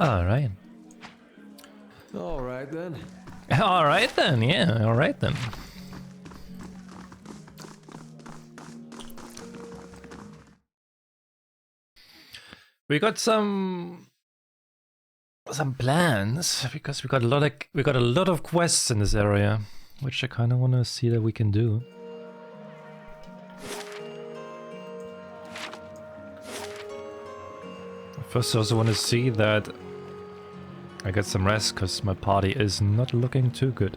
Alright. Alright then. Alright then, yeah, alright then. We got some plans because we got a lot of quests in this area, which I kind of want to see that we can do. First, I also want to see that I get some rest because my party is not looking too good.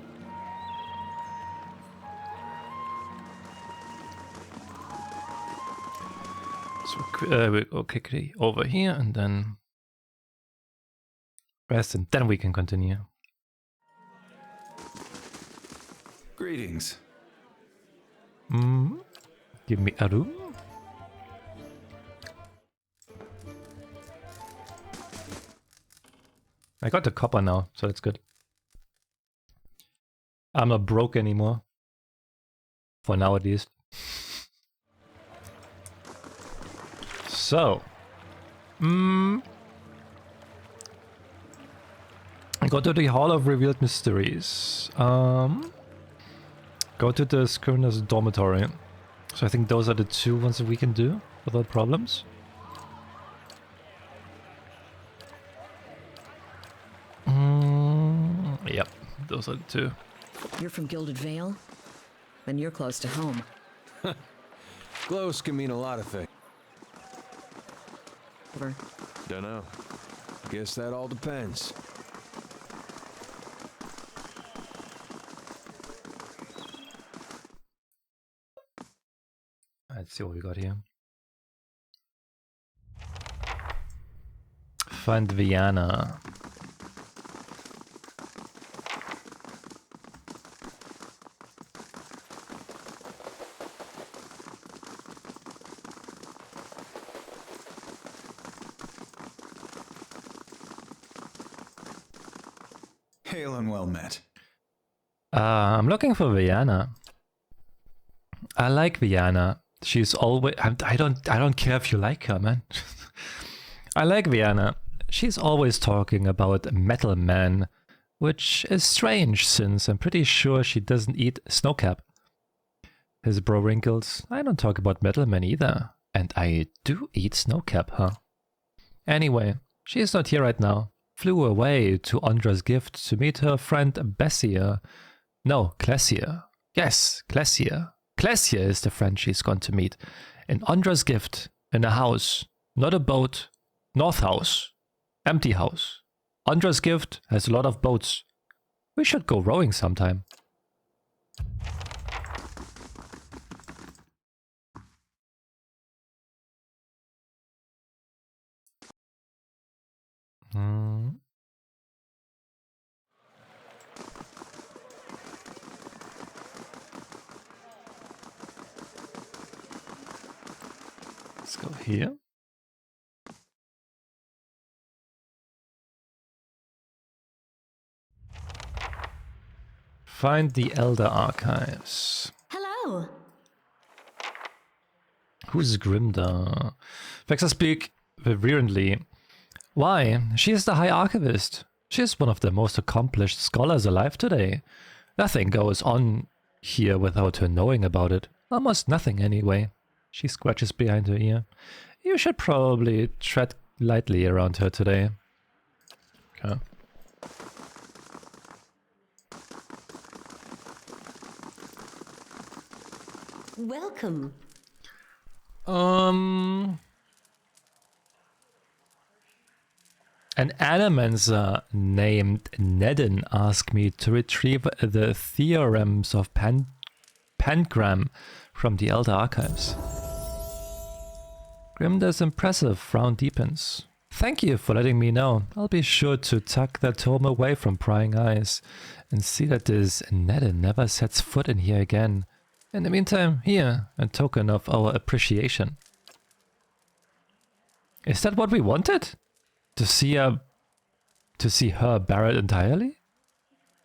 So we go quickly over here and then rest, and then we can continue. Greetings. Give me a room. I got the copper now, so that's good. I'm not broke anymore. For now at least. So. Go to the Hall of Revealed Mysteries. Go to the Scrivener's Dormitory. So I think those are the two ones that we can do without problems. Yep, those are the two. You're from Gilded Vale? Then you're close to home. Close can mean a lot of things. Over. Dunno. Guess that all depends. Let's see what we got here. Find Vienna. Hail and well met. I'm looking for Vienna. I like Vienna. She's always. I don't care if you like her, man. I like Vienna. She's always talking about Metal Man, which is strange since I'm pretty sure she doesn't eat Snowcap. His bro wrinkles. I don't talk about Metal Man either, and I do eat Snowcap, huh? Anyway, she's not here right now. Flew away to Andra's gift to meet her friend Bessia. No, Clessia. Yes, Clessia. Clessia is the friend she's gone to meet. In Andra's gift, in a house, not a boat, North House, empty house. Andra's gift has a lot of boats. We should go rowing sometime. Let's go here. Find the Elder Archives. Hello. Who's Grimda? Vexa speak virulently. Why? She is the High Archivist. She is one of the most accomplished scholars alive today. Nothing goes on here without her knowing about it. Almost nothing anyway. She scratches behind her ear. You should probably tread lightly around her today. Okay. Welcome. An animancer named Nedden asked me to retrieve the theorems of Pangram from the Elder Archives. Grimda's impressive frown deepens. Thank you for letting me know. I'll be sure to tuck that tome away from prying eyes and see that this Nedden never sets foot in here again. In the meantime, here, a token of our appreciation. Is that what we wanted? To see her buried entirely?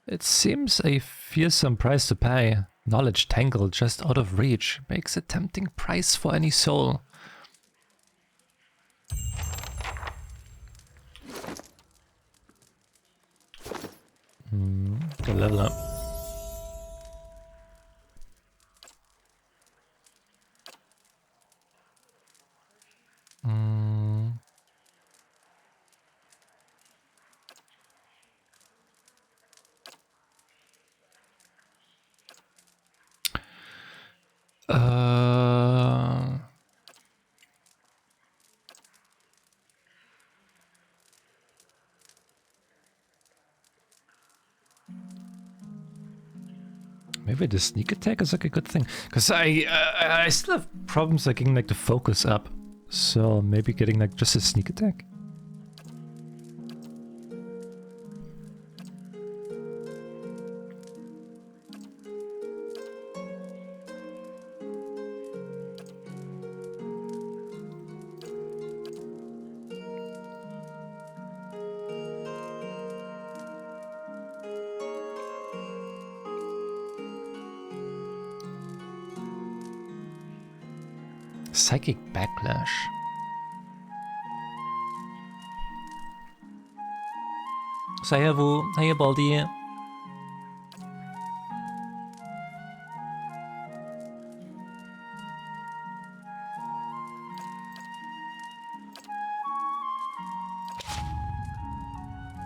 It seems a fearsome price to pay. Knowledge tangled just out of reach makes a tempting price for any soul. to level up. Maybe the sneak attack is like a good thing, because I still have problems like getting like the focus up, so maybe getting like just a sneak attack. Psychic backlash. Sayavu, hiya Baldi.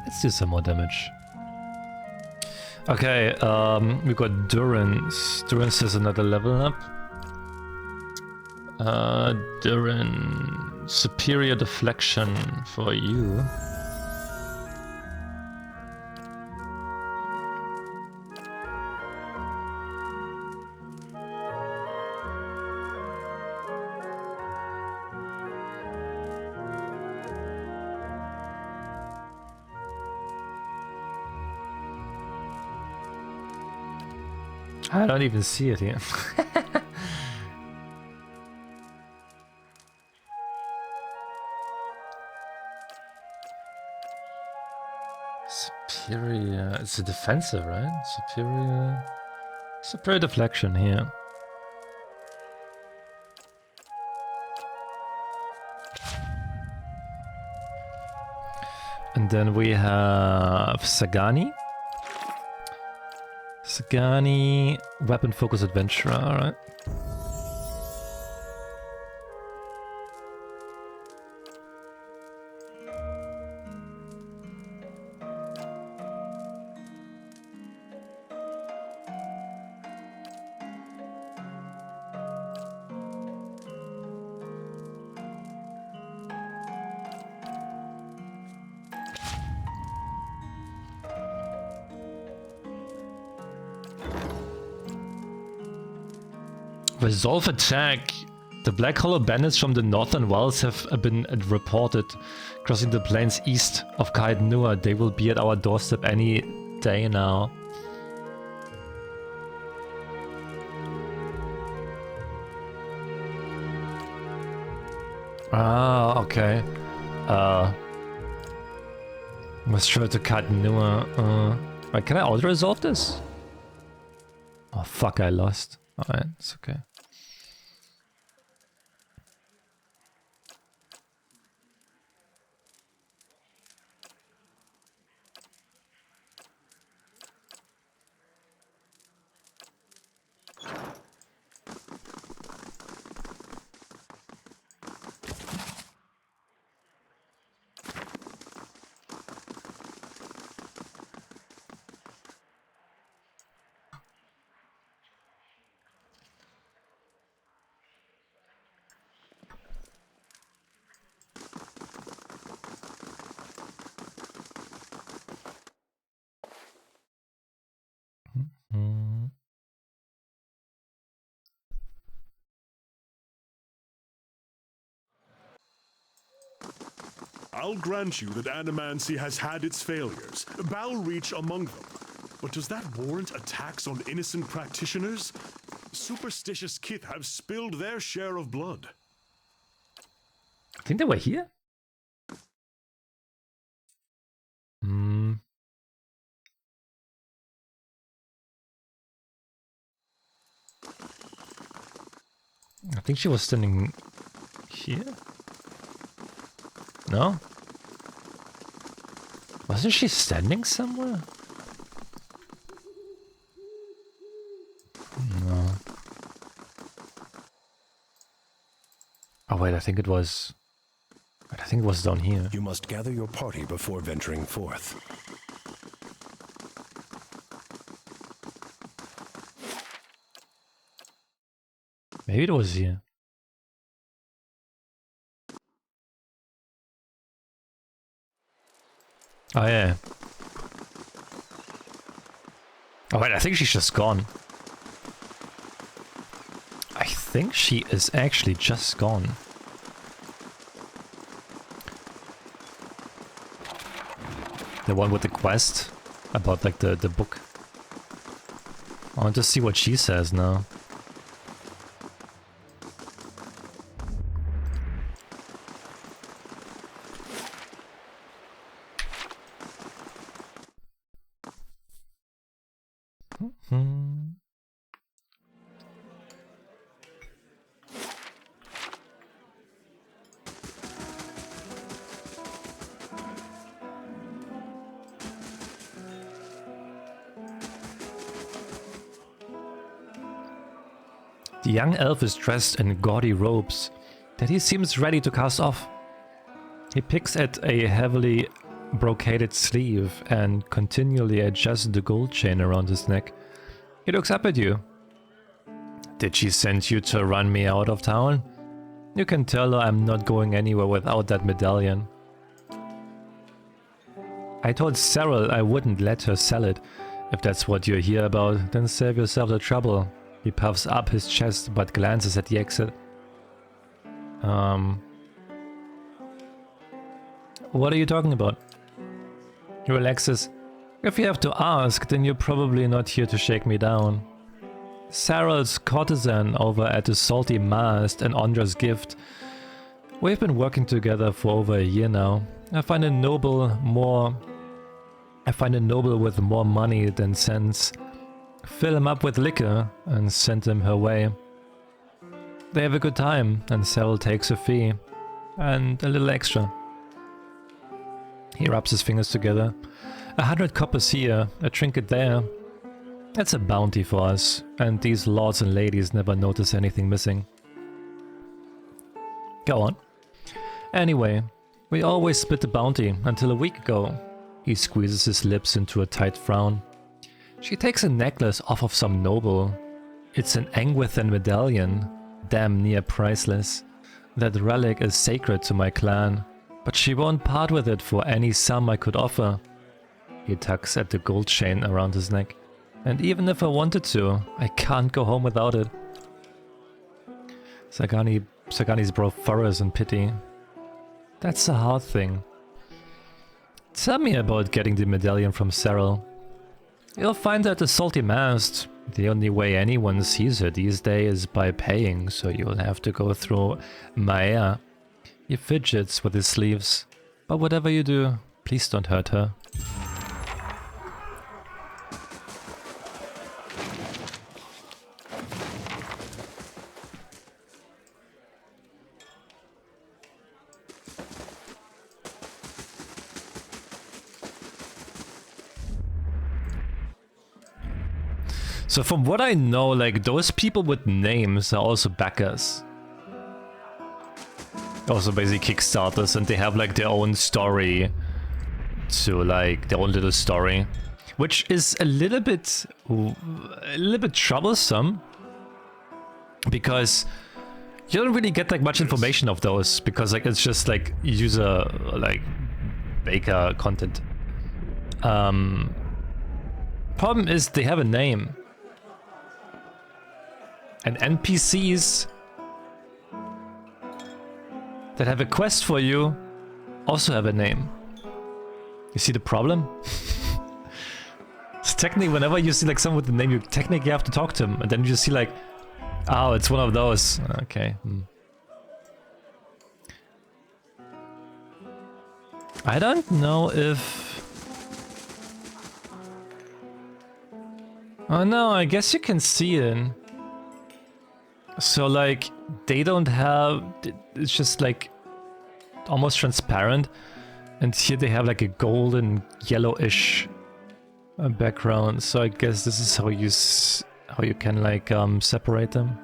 Let's do some more damage. Okay, we got Durance. Durance is another level up. Duran, superior deflection for you. I don't even see it here. Superior. It's a defensive, right? Superior deflection here. And then we have Sagani. Sagani, weapon focus adventurer, alright. Resolve attack. The Black Hollow bandits from the northern wilds have been reported crossing the plains east of Kaid Nua. They will be at our doorstep any day now. Ah, okay. Let's try to Kaid Nua. Wait, can I auto-resolve this? Oh fuck, I lost. Alright, it's okay. I'll grant you that animancy has had its failures, Bowel Reach among them. But does that warrant attacks on innocent practitioners? Superstitious kith have spilled their share of blood. I think they were here? I think she was standing here? No? Wasn't she standing somewhere? wait, I think it was down here. You must gather your party before venturing forth. Maybe it was here. Oh yeah. Oh wait, I think she's just gone. I think she is actually just gone. The one with the quest about like the book. I want to see what she says now. The young elf is dressed in gaudy robes that he seems ready to cast off. He picks at a heavily brocaded sleeve and continually adjusts the gold chain around his neck. He looks up at you. Did she send you to run me out of town? You can tell her I'm not going anywhere without that medallion. I told Cyril I wouldn't let her sell it. If that's what you're here about, then save yourself the trouble. He puffs up his chest but glances at the exit. What are you talking about? He relaxes. If you have to ask, then you're probably not here to shake me down. Cyril's courtesan over at the Salty Mast and Andra's gift. We've been working together for over a year now. I find a noble with more money than sense. Fill him up with liquor and send him her way. They have a good time and Cyril takes a fee. And a little extra. He rubs his fingers together. 100 coppers here, a trinket there. That's a bounty for us, and these lords and ladies never notice anything missing. Go on. Anyway, we always split the bounty until a week ago. He squeezes his lips into a tight frown. She takes a necklace off of some noble. It's an Angwithan medallion, damn near priceless. That relic is sacred to my clan, but she won't part with it for any sum I could offer. He tugs at the gold chain around his neck. And even if I wanted to, I can't go home without it. Sagani's brow furrows in pity. That's a hard thing. Tell me about getting the medallion from Cyril. You'll find her at the Salty Mast. The only way anyone sees her these days is by paying, so you'll have to go through Maya. He fidgets with his sleeves. But whatever you do, please don't hurt her. So from what I know, like, those people with names are also backers. Also basically Kickstarters, and they have like their own story to like their own little story. Which is a little bit troublesome. Because you don't really get like much information of those, because like it's just like user like baker content. Problem is they have a name. And NPCs that have a quest for you also have a name. You see the problem? So technically, whenever you see like someone with a name, you technically have to talk to them, and then you just see like, oh, it's one of those. Okay. I don't know if... Oh no, I guess you can see it. So like, they don't have... It's just like almost transparent. And here they have like a golden yellowish background. So I guess this is how you can like separate them.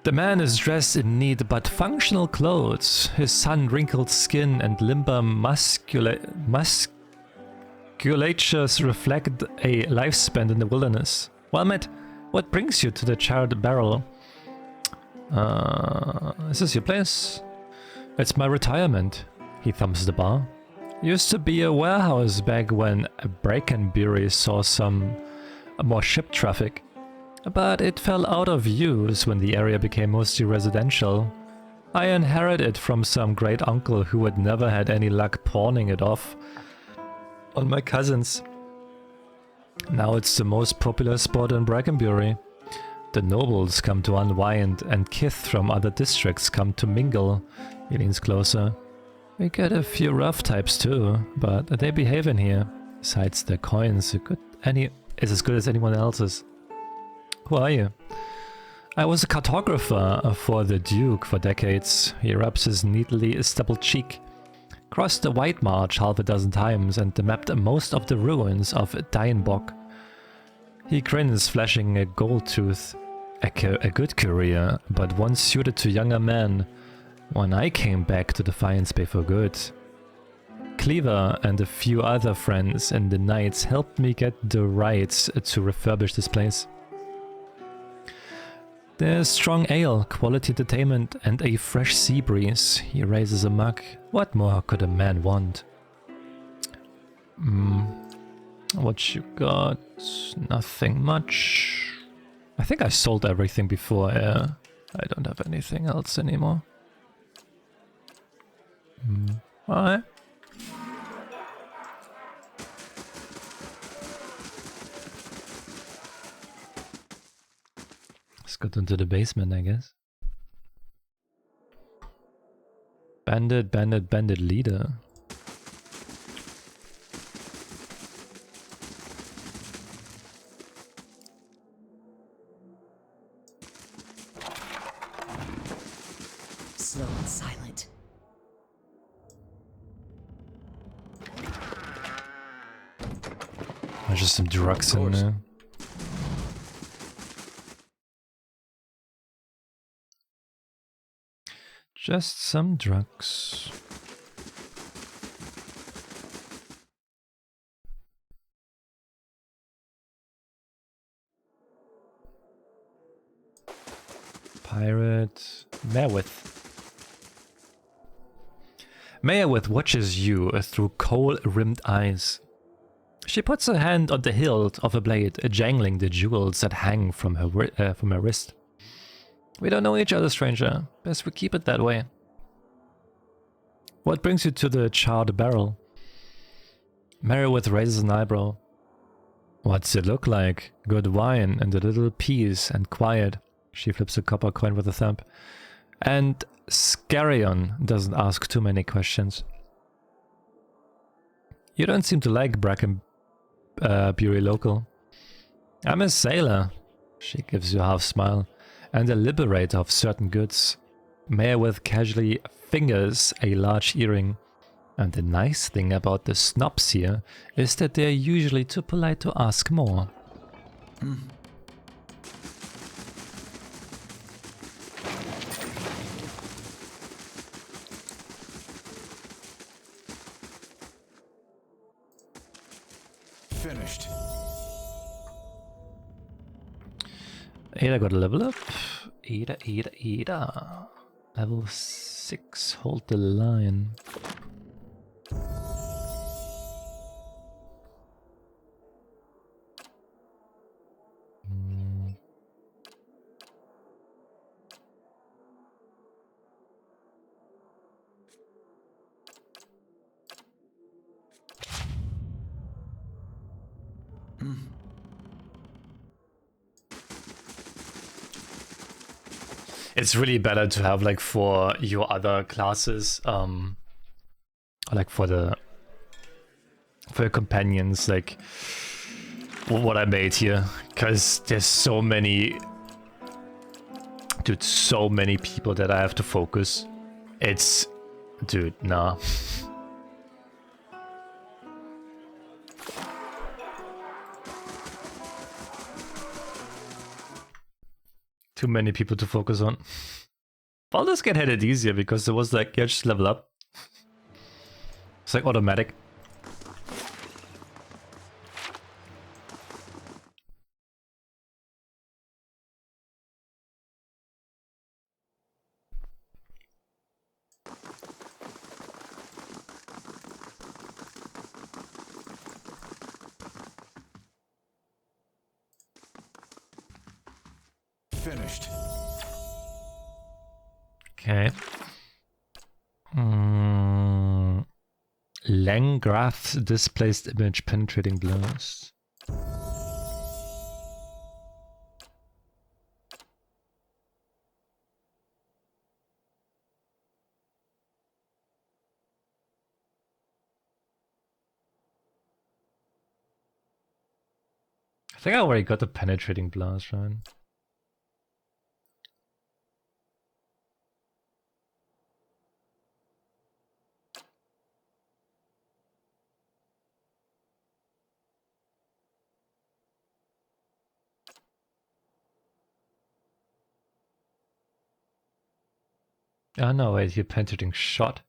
The man is dressed in neat but functional clothes. His sun-wrinkled skin and limber musculatures reflect a life spent in the wilderness. Well met, what brings you to the Charred Barrel? Is this your place? It's my retirement. He thumbs the bar. Used to be a warehouse back when Brackenbury saw some more ship traffic. But it fell out of use when the area became mostly residential. I inherited it from some great uncle who had never had any luck pawning it off on my cousins. Now it's the most popular spot in Brackenbury. The nobles come to unwind and kith from other districts come to mingle. He leans closer. We get a few rough types too, but they behave in here. Besides, their coins is as good as anyone else's. Who are you? I was a cartographer for the Duke for decades. He rubs his neatly stubbled cheek. Crossed the White March half a dozen times and mapped most of the ruins of Dienbok. He grins, flashing a gold tooth. A good career, but one suited to younger men. When I came back to Defiance Bay for good. Cleaver and a few other friends in the Knights helped me get the rights to refurbish this place. There's strong ale, quality entertainment, and a fresh sea breeze. He raises a mug. What more could a man want? What you got? Nothing much. I think I sold everything before. I don't have anything else anymore. Alright. Let's go into the basement, I guess. Bandit leader. Slow and silent. There's just some drugs in there. Just some drugs. Pirate Mayerwith watches you through coal-rimmed eyes. She puts her hand on the hilt of a blade, jangling the jewels that hang from her wrist. We don't know each other, stranger. Best we keep it that way. What brings you to the Charred Barrel? Mayerwith raises an eyebrow. What's it look like? Good wine and a little peace and quiet. She flips a copper coin with a thumb. And Scarion doesn't ask too many questions. You don't seem to like Brackenbury local. I'm a sailor. She gives you a half smile. And a liberator of certain goods. Mayerwith casually fingers a large earring. And the nice thing about the snobs here is that they're usually too polite to ask more. Finished. Ada got a level up. Ada. Level 6, hold the line. It's really better to have like for your other classes, like for your companions, like what I made here, because there's so many, dude, so many people that I have to focus. It's, dude, nah. Too many people to focus on. Baldur's Gate had it easier because it was like, yeah, just level up. It's like automatic. Finished. Okay. Langgraph's displaced image penetrating blast. I think I already got the penetrating blast, right? Oh no, wait, you're penetrating shot.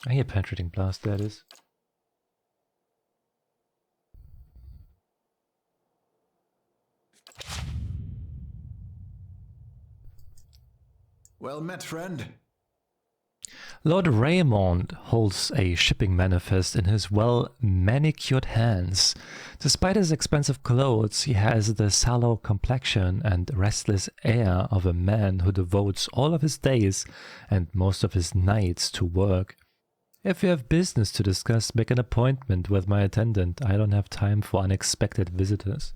I hear penetrating blast, that is. Well met, friend. Lord Raymond holds a shipping manifest in his well-manicured hands. Despite his expensive clothes, he has the sallow complexion and restless air of a man who devotes all of his days and most of his nights to work. If you have business to discuss, make an appointment with my attendant. I don't have time for unexpected visitors.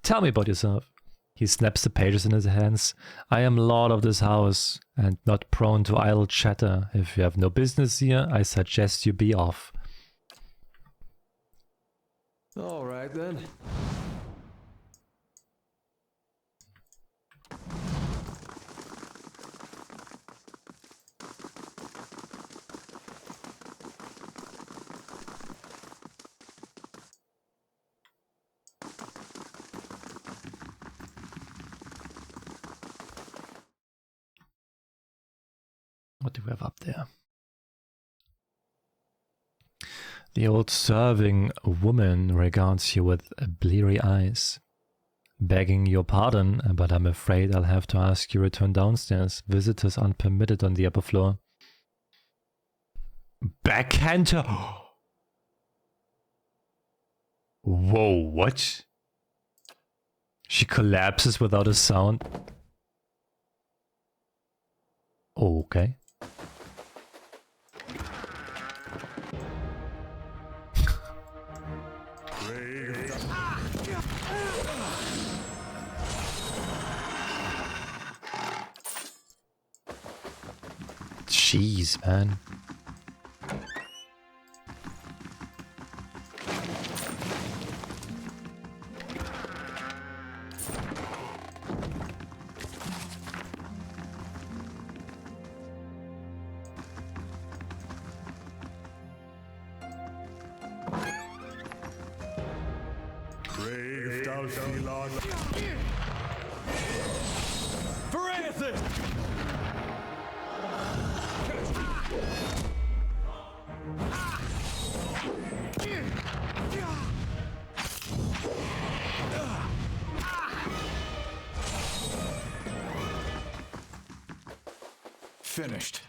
Tell me about yourself. He snaps the pages in his hands. I am lord of this house, and not prone to idle chatter. If you have no business here, I suggest you be off. All right then. What do we have up there? The old serving woman regards you with bleary eyes. Begging your pardon, but I'm afraid I'll have to ask you to return downstairs. Visitors aren't permitted on the upper floor. Backhander! Whoa, what? She collapses without a sound. Okay. Jeez, man. Finished.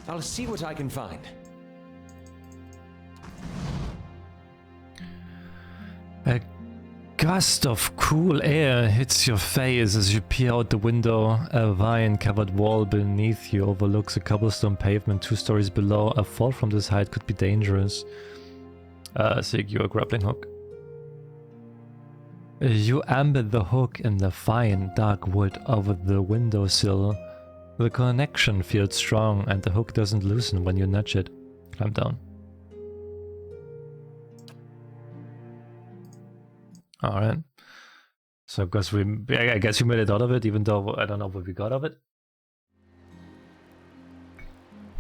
I'll see what I can find. A gust of cool air hits your face as you peer out the window. A vine-covered wall beneath you overlooks a cobblestone pavement 2 stories below. A fall from this height could be dangerous. Secure a grappling hook. You embed the hook in the fine, dark wood over the windowsill. The connection feels strong and the hook doesn't loosen when you nudge it. Climb down. Alright. So I guess we made it out of it, even though I don't know what we got of it.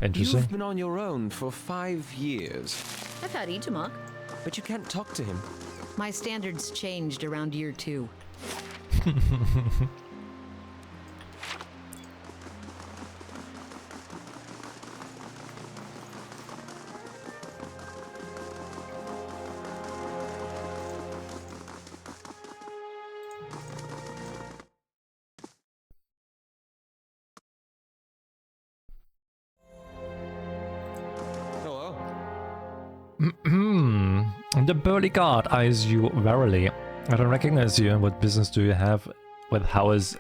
Interesting. You've been on your own for 5 years, I've had Itamok. but you can't talk to him. My standards changed around year 2. Hello? The burly guard eyes you warily. I don't recognize you. What business do you have with House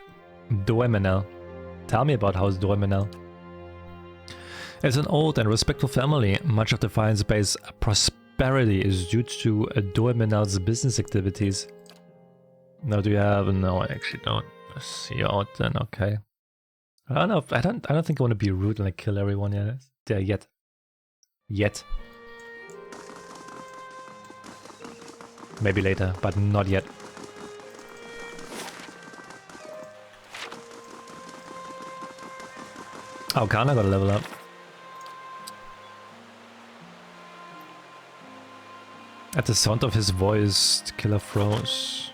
Doemenel? Tell me about House Doemenel. It's an old and respectful family. Much of the Fine's base prosperity is due to Doemenel's business activities. No, do you have? No, I actually don't. See you out then. Okay. I don't know. I don't think I want to be rude and like kill everyone yet. Yet. Maybe later, but not yet. Oh, Kana got a level up. At the sound of his voice, the killer froze.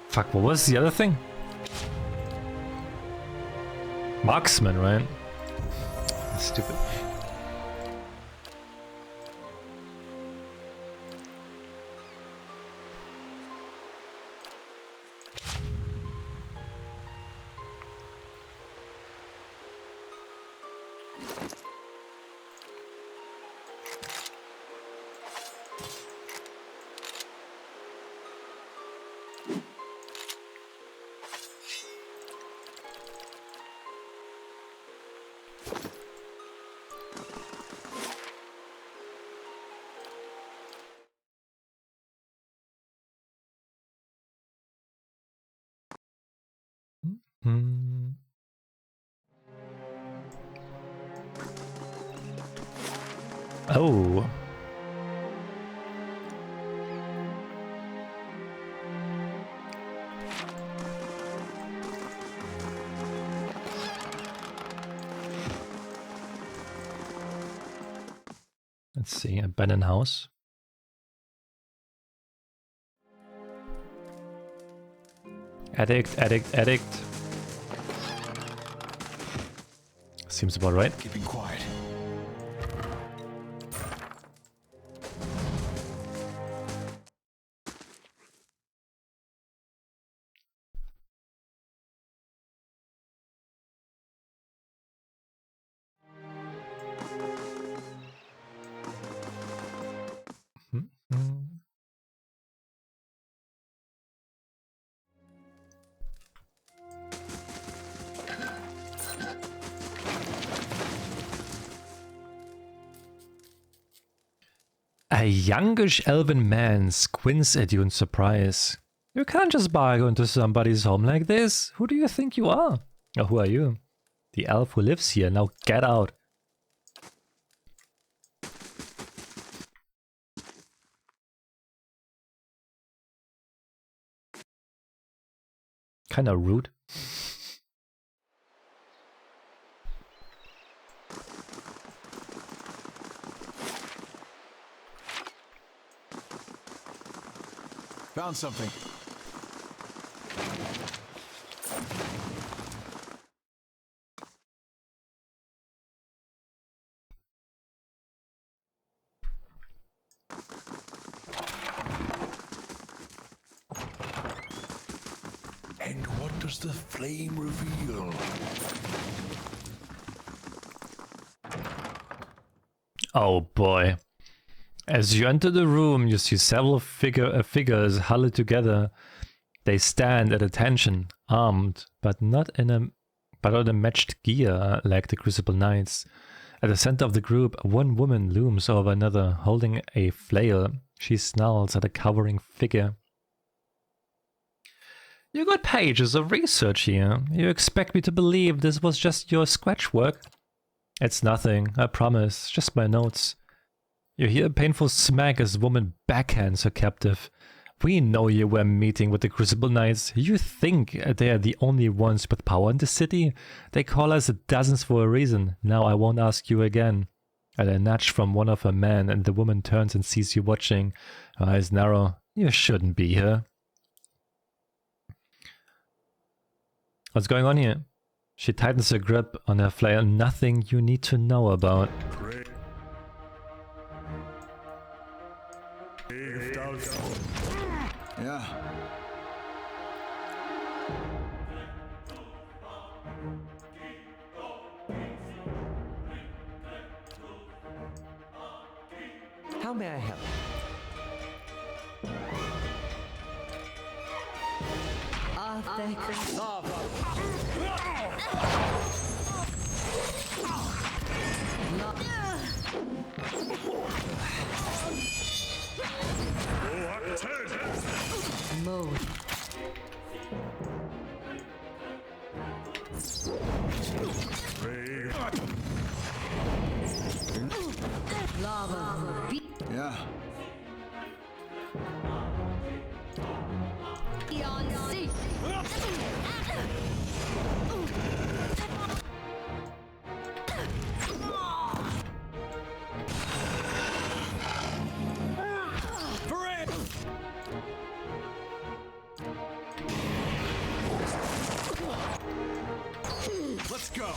Fuck, what was the other thing? Marksman, right? Stupid. Hmm. Oh. Let's see, abandoned house. Addict. Seems about right. Keeping quiet. A youngish elven man squints at you in surprise. You can't just barge into somebody's home like this. Who do you think you are? Or who are you? The elf who lives here. Now get out. Kinda rude. Found something. And what does the flame reveal? Oh boy. As you enter the room, you see several figures huddled together. They stand at attention, armed, but not in matched gear like the Crucible Knights. At the center of the group, one woman looms over another, holding a flail. She snarls at a cowering figure. You got pages of research here. You expect me to believe this was just your scratch work? It's nothing, I promise, just my notes. You hear a painful smack as the woman backhands her captive. We know you were meeting with the Crucible Knights. You think they are the only ones with power in the city? They call us dozens for a reason. Now I won't ask you again. At a nudge from one of her men, and the woman turns and sees you watching. Her eyes narrow. You shouldn't be here. What's going on here? She tightens her grip on her flail. Nothing you need to know about. Yeah. How may I help? Mode. Lava. Yeah. Let's go.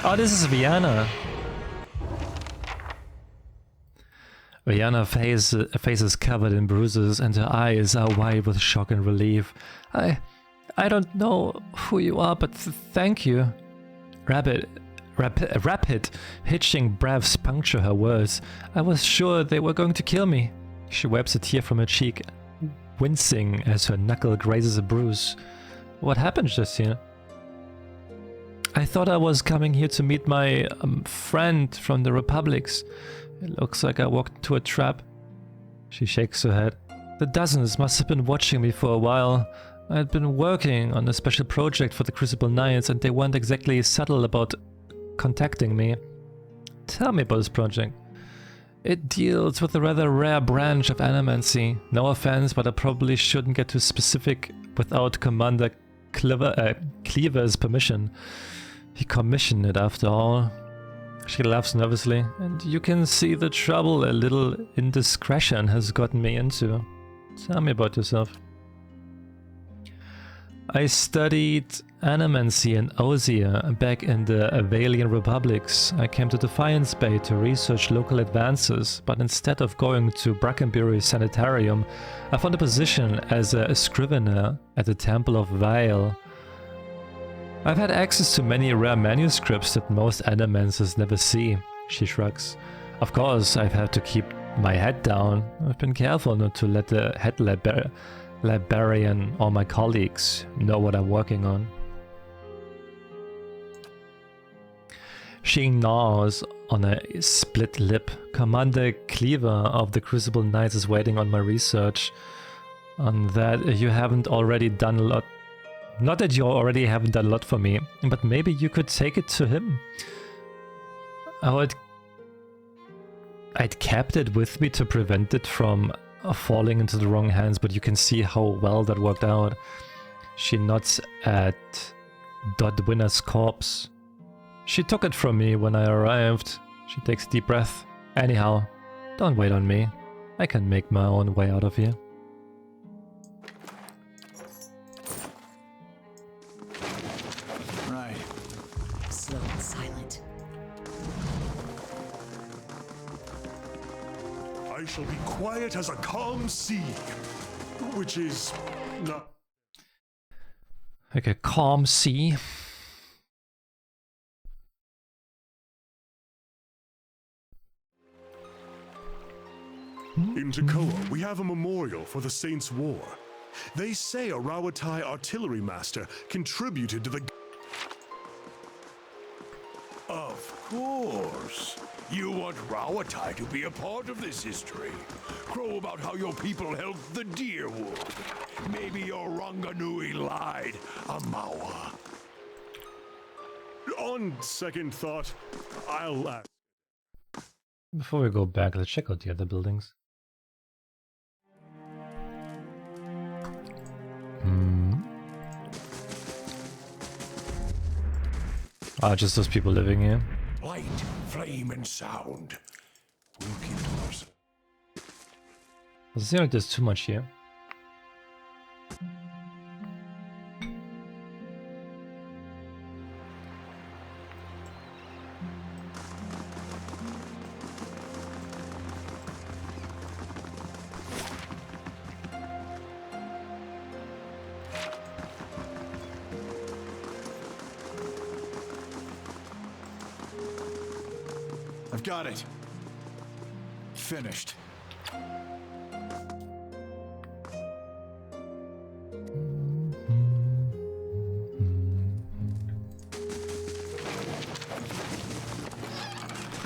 Oh, this is Vienna. Vienna's face is covered in bruises and her eyes are wide with shock and relief. I don't know who you are, but thank you. Rapid hitching breaths puncture her words. I was sure they were going to kill me. She wipes a tear from her cheek, wincing as her knuckle grazes a bruise. What happened just here? I thought I was coming here to meet my friend from the Republics. It looks like I walked into a trap. She shakes her head. The dozens must have been watching me for a while. I had been working on a special project for the Crucible Knights and they weren't exactly subtle about contacting me. Tell me about this project. It deals with a rather rare branch of animancy. No offense, but I probably shouldn't get too specific without Commander Cleaver's permission. He commissioned it after all. She laughs nervously, and you can see the trouble a little indiscretion has gotten me into. Tell me about yourself. I studied animancy in Ozia back in the Avalian Republics. I came to Defiance Bay to research local advances, but instead of going to Brackenbury Sanitarium, I found a position as a scrivener at the Temple of Vale. I've had access to many rare manuscripts that most animancers never see, she shrugs. Of course, I've had to keep my head down. I've been careful not to let the head librarian or my colleagues know what I'm working on. She gnaws on a split lip. Commander Cleaver of the Crucible Knights is waiting on my research. On that, you haven't already done a lot. Not that you already haven't done a lot for me, but maybe you could take it to him. I'd kept it with me to prevent it from falling into the wrong hands, but you can see how well that worked out. She nods at Dodwinner's corpse. She took it from me when I arrived. She takes a deep breath. Anyhow, don't wait on me. I can make my own way out of here. Right. Slow and silent. I shall be quiet as a calm sea. Which is not. Like a calm sea. In Takoa, we have a memorial for the Saints' War. They say a Rawatai artillery master contributed to the. Of course. You want Rawatai to be a part of this history. Crow about how your people helped the Deerwood. Maybe your Ranganui lied, Amawa. On second thought, I'll ask. Before we go back, let's check out the other buildings. Ah, just those people living here. Light, flame, and sound. We'll keep to ourselves. Doesn't seem like there's too much here. I've got it. Finished.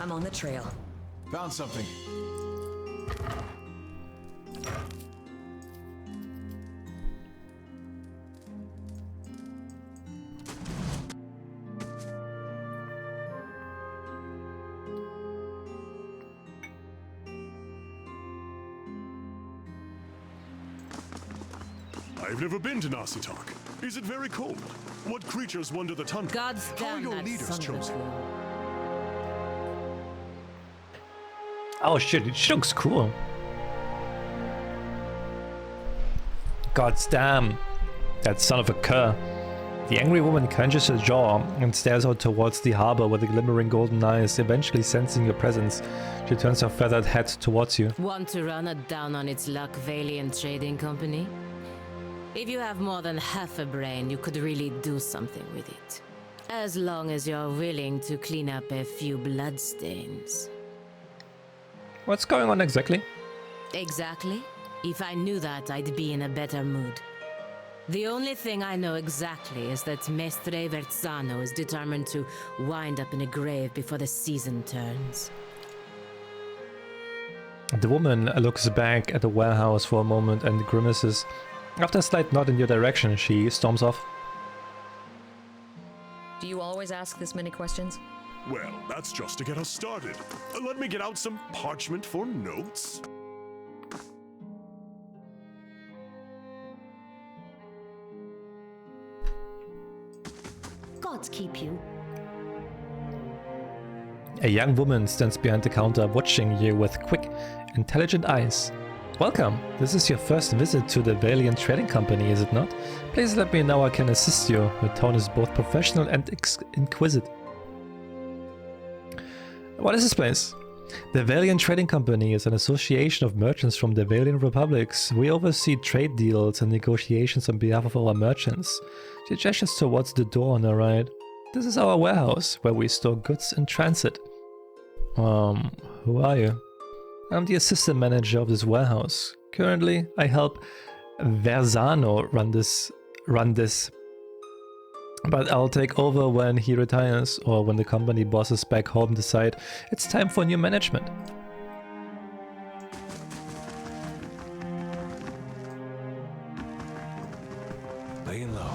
I'm on the trail. Found something. I've never been to Nasitak. Is it very cold? What creatures wander the tundra? God's How are damn your that leaders son of a chosen? gun. Oh shit, she looks cool. God's damn. That son of a cur. The angry woman clenches her jaw and stares out towards the harbor with the glimmering golden eyes. Eventually sensing your presence, she turns her feathered head towards you. Want to run it down on its luck, Valiant Trading Company? If you have more than half a brain, you could really do something with it. As long as you're willing to clean up a few bloodstains. What's going on exactly? Exactly? If I knew that, I'd be in a better mood. The only thing I know exactly is that Mestre Verzano is determined to wind up in a grave before the season turns. The woman looks back at the warehouse for a moment and grimaces. After a slight nod in your direction, she storms off. Do you always ask this many questions? Well, that's just to get us started. Let me get out some parchment for notes. Gods keep you. A young woman stands behind the counter watching you with quick, intelligent eyes. Welcome. This is your first visit to the Valiant Trading Company, is it not? Please let me know how I can assist you. Her tone is both professional and inquisitive. What is this place? The Valiant Trading Company is an association of merchants from the Valiant Republics. We oversee trade deals and negotiations on behalf of our merchants. She gestures towards the door on the right. This is our warehouse, where we store goods in transit. Who are you? I'm the assistant manager of this warehouse. Currently, I help Verzano run this. But I'll take over when he retires, or when the company bosses back home decide it's time for new management. Laying low.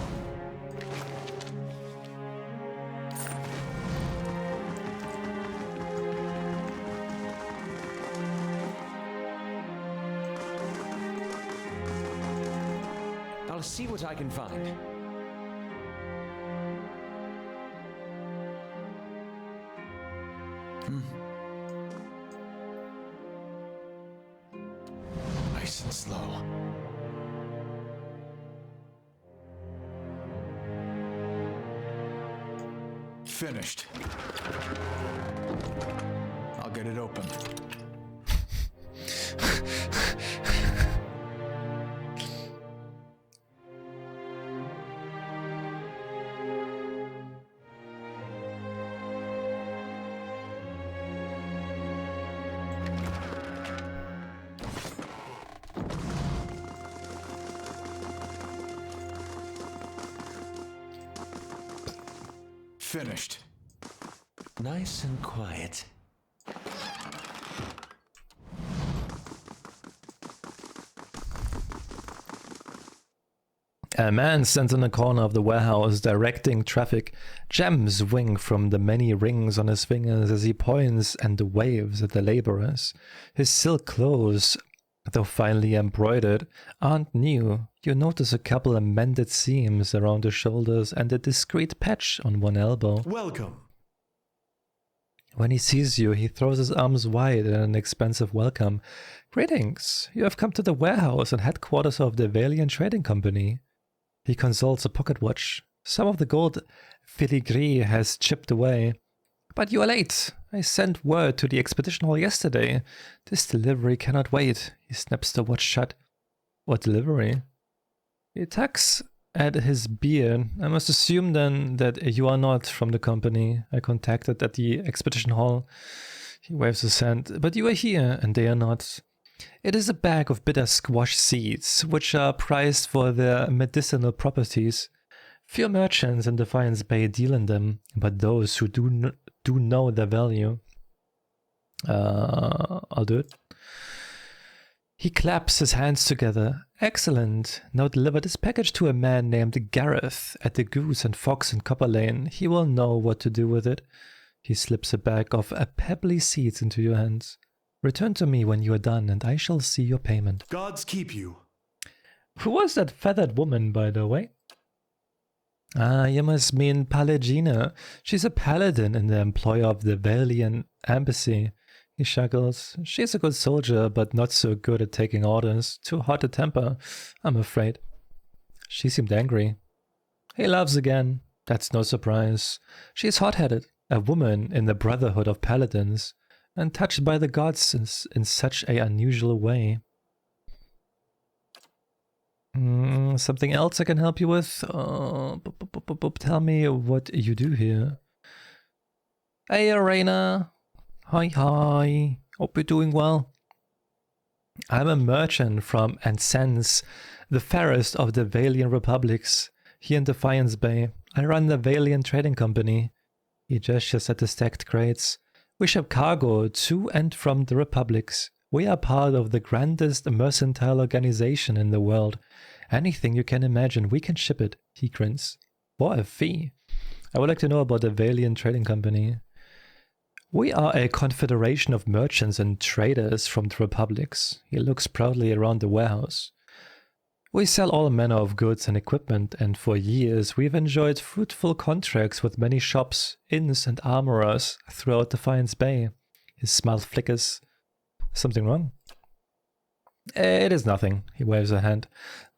I'll see what I can find. Nice and slow. Finished. I'll get it open. Finished. Nice and quiet. A man stands in the corner of the warehouse directing traffic. Gems wing from the many rings on his fingers as he points and waves at the laborers. His silk clothes, though finely embroidered, aren't new. You notice a couple of mended seams around the shoulders and a discreet patch on one elbow. Welcome. When he sees you, he throws his arms wide in an expensive welcome. Greetings! You have come to the warehouse and headquarters of the Valiant Trading Company. He consults a pocket watch. Some of the gold filigree has chipped away. But you are late. I sent word to the expedition hall yesterday. This delivery cannot wait. He snaps the watch shut. What delivery? He tugs at his beard. I must assume then that you are not from the company I contacted at the expedition hall. He waves his hand. But you are here, and they are not. It is a bag of bitter squash seeds, which are prized for their medicinal properties. Few merchants in Defiance Bay deal in them, but those who do know their value. I'll do it. He claps his hands together. Excellent. Now deliver this package to a man named Gareth at the Goose and Fox in Copper Lane. He will know what to do with it. He slips a bag of pebbly seeds into your hands. Return to me when you are done, and I shall see your payment. Gods keep you. Who was that feathered woman, by the way? Ah, you must mean Pallegina. She's a paladin in the employ of the Valiant Embassy. He chuckles. She's a good soldier, but not so good at taking orders. Too hot a temper, I'm afraid. She seemed angry. He laughs again. That's no surprise. She's hot-headed, a woman in the Brotherhood of Paladins, and touched by the gods in such an unusual way. Something else I can help you with? Tell me what you do here. Hey, Arena. Hi. Hope you're doing well. I'm a merchant from Ansens, the fairest of the Valiant Republics, here in Defiance Bay. I run the Valiant Trading Company. He gestures at the stacked crates. We ship cargo to and from the Republics. We are part of the grandest mercantile organization in the world. Anything you can imagine, we can ship it. He grins. For a fee. I would like to know about the Valiant Trading Company. We are a confederation of merchants and traders from the Republics. He looks proudly around the warehouse. We sell all manner of goods and equipment, and for years we've enjoyed fruitful contracts with many shops, inns and armorers throughout Defiance Bay. His smile flickers. Something wrong? It is nothing, he waves a hand.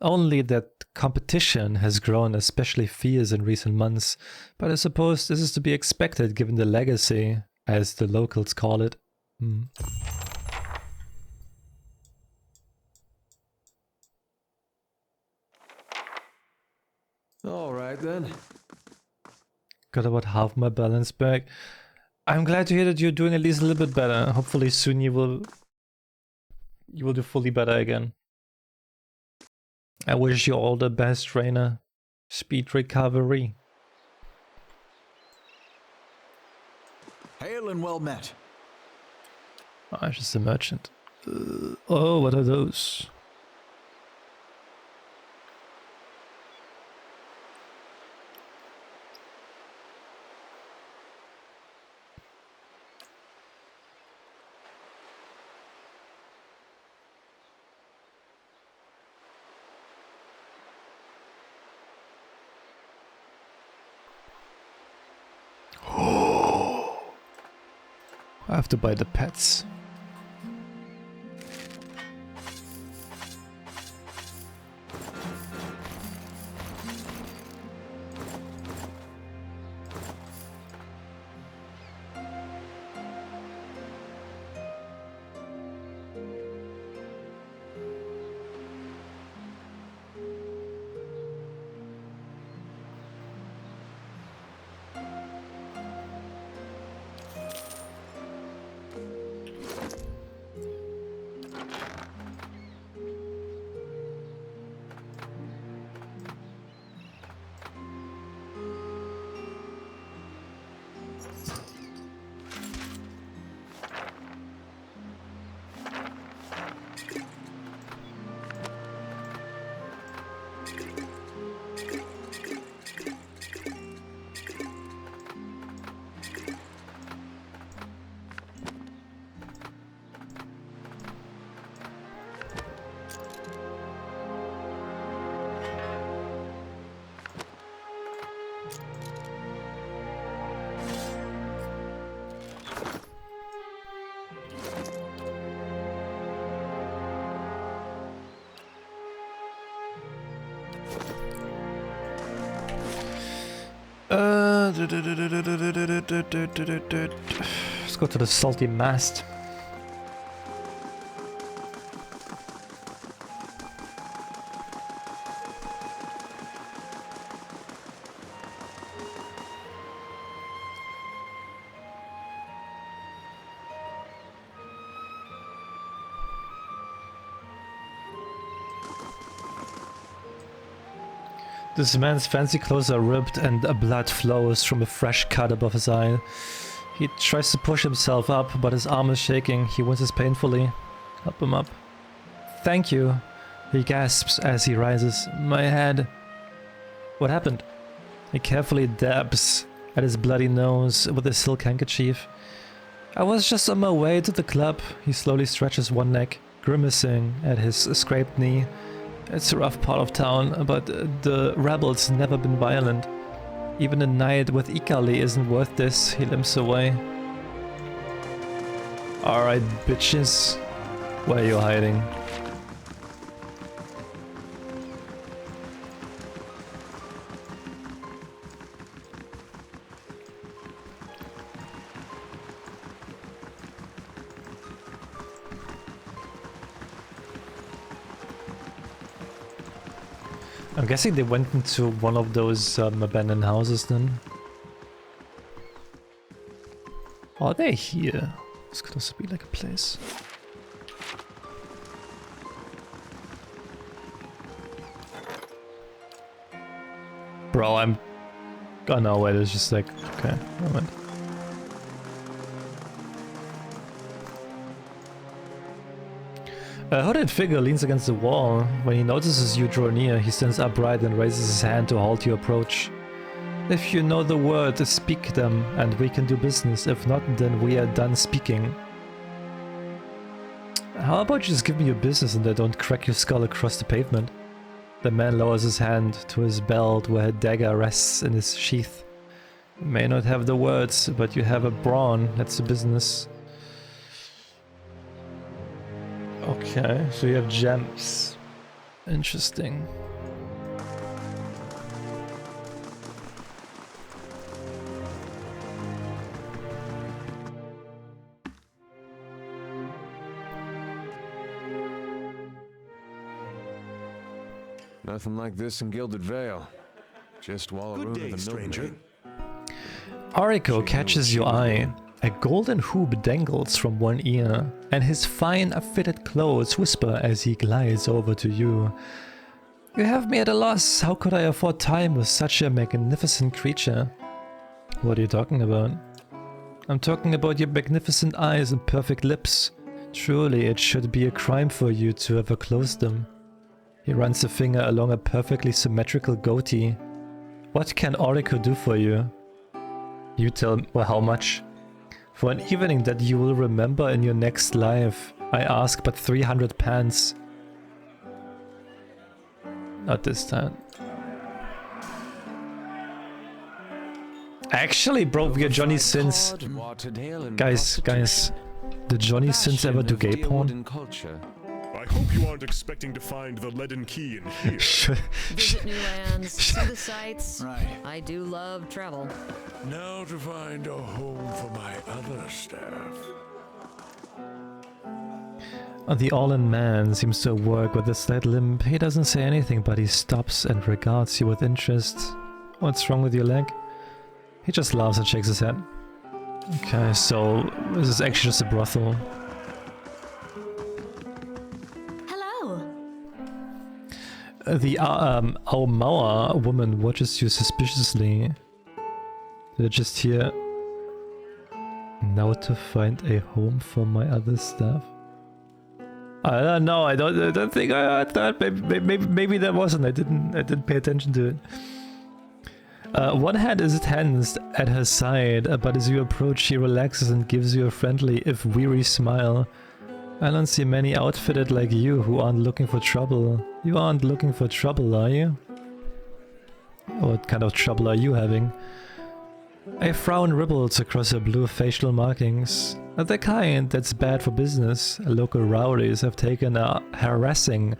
Only that competition has grown especially fierce in recent months, but I suppose this is to be expected given the legacy, as the locals call it. All right then. Got about half my balance back. I'm glad to hear that you're doing at least a little bit better. Hopefully soon you will do fully better again. I wish you all the best, Raina. Speed recovery. Hail and well met. I'm just a merchant. Oh, what are those? I have to buy the pets. Let's go to the salty mast. This man's fancy clothes are ripped and blood flows from a fresh cut above his eye. He tries to push himself up, but his arm is shaking. He winces painfully. Help him up. Thank you, he gasps as he rises. My head. What happened? He carefully dabs at his bloody nose with a silk handkerchief. I was just on my way to the club. He slowly stretches one neck, grimacing at his scraped knee. It's a rough part of town, but the rebels never been violent. Even a night with Ikali isn't worth this. He limps away. Alright, bitches. Where are you hiding? I'm guessing they went into one of those abandoned houses then. Are they here? This could also be like a place. Bro, I'm... Oh no, wait, it's just like... Okay, never mind. A hooded figure leans against the wall. When he notices you draw near, he stands upright and raises his hand to halt your approach. If you know the word, speak them, and we can do business. If not, then we are done speaking. How about you just give me your business and I don't crack your skull across the pavement? The man lowers his hand to his belt where a dagger rests in his sheath. You may not have the words, but you have a brawn. That's the business. Okay, so you have gems. Interesting. Nothing like this in Gilded Vale. Just wallow Good room day, with a stranger. milkmaid. Aurico catches your eye. A golden hoop dangles from one ear, and his fine fitted clothes whisper as he glides over to you. You have me at a loss. How could I afford time with such a magnificent creature? What are you talking about? I'm talking about your magnificent eyes and perfect lips. Truly, it should be a crime for you to ever close them. He runs a finger along a perfectly symmetrical goatee. What can Aurico do for you? You tell me, well, how much? For an evening that you will remember in your next life, I ask but 300 pence. Not this time. Actually, bro, we are Johnny Sins. Guys, did Johnny Sins ever do gay porn? I hope you aren't expecting to find the leaden key in here. Visit new lands, see the sights. Right. I do love travel. Now to find a home for my other staff. The all-in man seems to work with a slight limp. He doesn't say anything, but he stops and regards you with interest. What's wrong with your leg? He just laughs and shakes his head. Okay, so this is actually just a brothel. Hello. The Aumaua woman watches you suspiciously. They're just here now to find a home for my other staff. I don't know. I don't think I heard that. Maybe that wasn't. I didn't pay attention to it. One hand is tense at her side, but as you approach, she relaxes and gives you a friendly, if weary, smile. I don't see many outfitted like you who aren't looking for trouble. You aren't looking for trouble, are you? What kind of trouble are you having? A frown ripples across her blue facial markings. The kind that's bad for business. Local rowdies have taken a harassing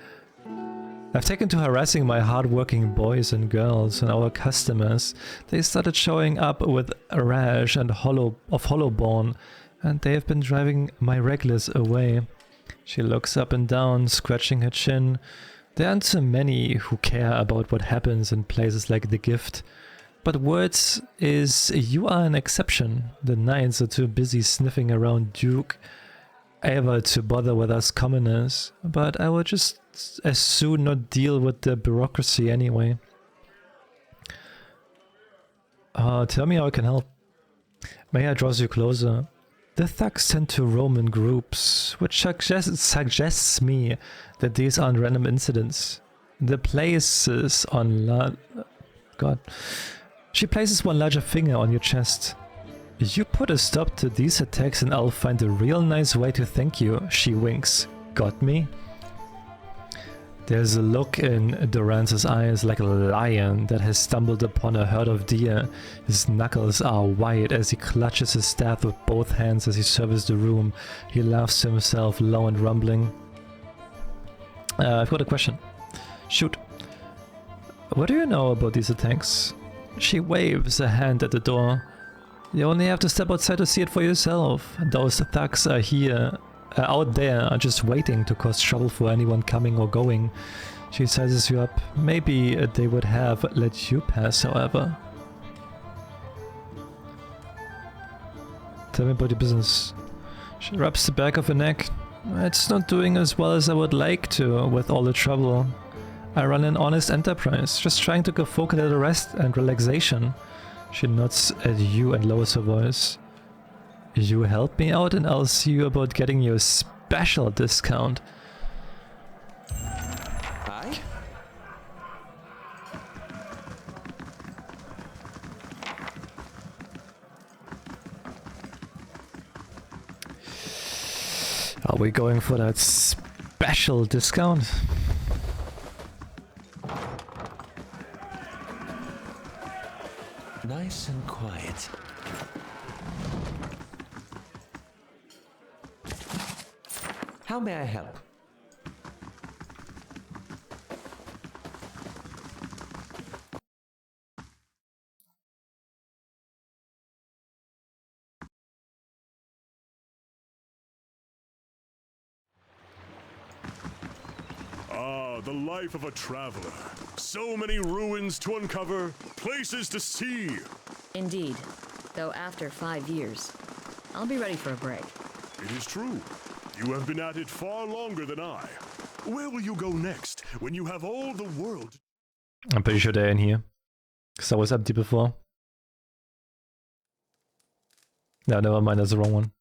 I've taken to harassing my hard-working boys and girls and our customers. They started showing up with a rash and hollowborn, and they have been driving my regulars away. She looks up and down, scratching her chin. There aren't so many who care about what happens in places like the Gift. But words is you are an exception. The Knights are too busy sniffing around Duke ever to bother with us commoners. But I would just as soon not deal with the bureaucracy anyway. Tell me how I can help. May I draw you closer? The thugs tend to roam in groups, which suggests me that these aren't random incidents. The places on God. She places one larger finger on your chest. You put a stop to these attacks and I'll find a real nice way to thank you. She winks. Got me? There's a look in Dorance's eyes like a lion that has stumbled upon a herd of deer. His knuckles are white as he clutches his staff with both hands as he surveys the room. He laughs to himself, low and rumbling. I've got a question. Shoot. What do you know about these attacks? She waves a hand at the door. You only have to step outside to see it for yourself. Those thugs are here. Out there are just waiting to cause trouble for anyone coming or going. She sizes you up. Maybe they would have let you pass, however. Tell me about your business. She rubs the back of her neck. It's not doing as well as I would like to with all the trouble. I run an honest enterprise, just trying to give folk a little rest and relaxation. She nods at you and lowers her voice. You help me out and I'll see you about getting your special discount. Hi? Are we going for that special discount? Nice and quiet. How may I help? Ah, the life of a traveler. So many ruins to uncover, places to see. Indeed. Though after 5 years, I'll be ready for a break. It is true. You have been at it far longer than I. Where will you go next when you have all the world? I'm pretty sure they're in here. Because I was empty before. No, never mind, that's the wrong one.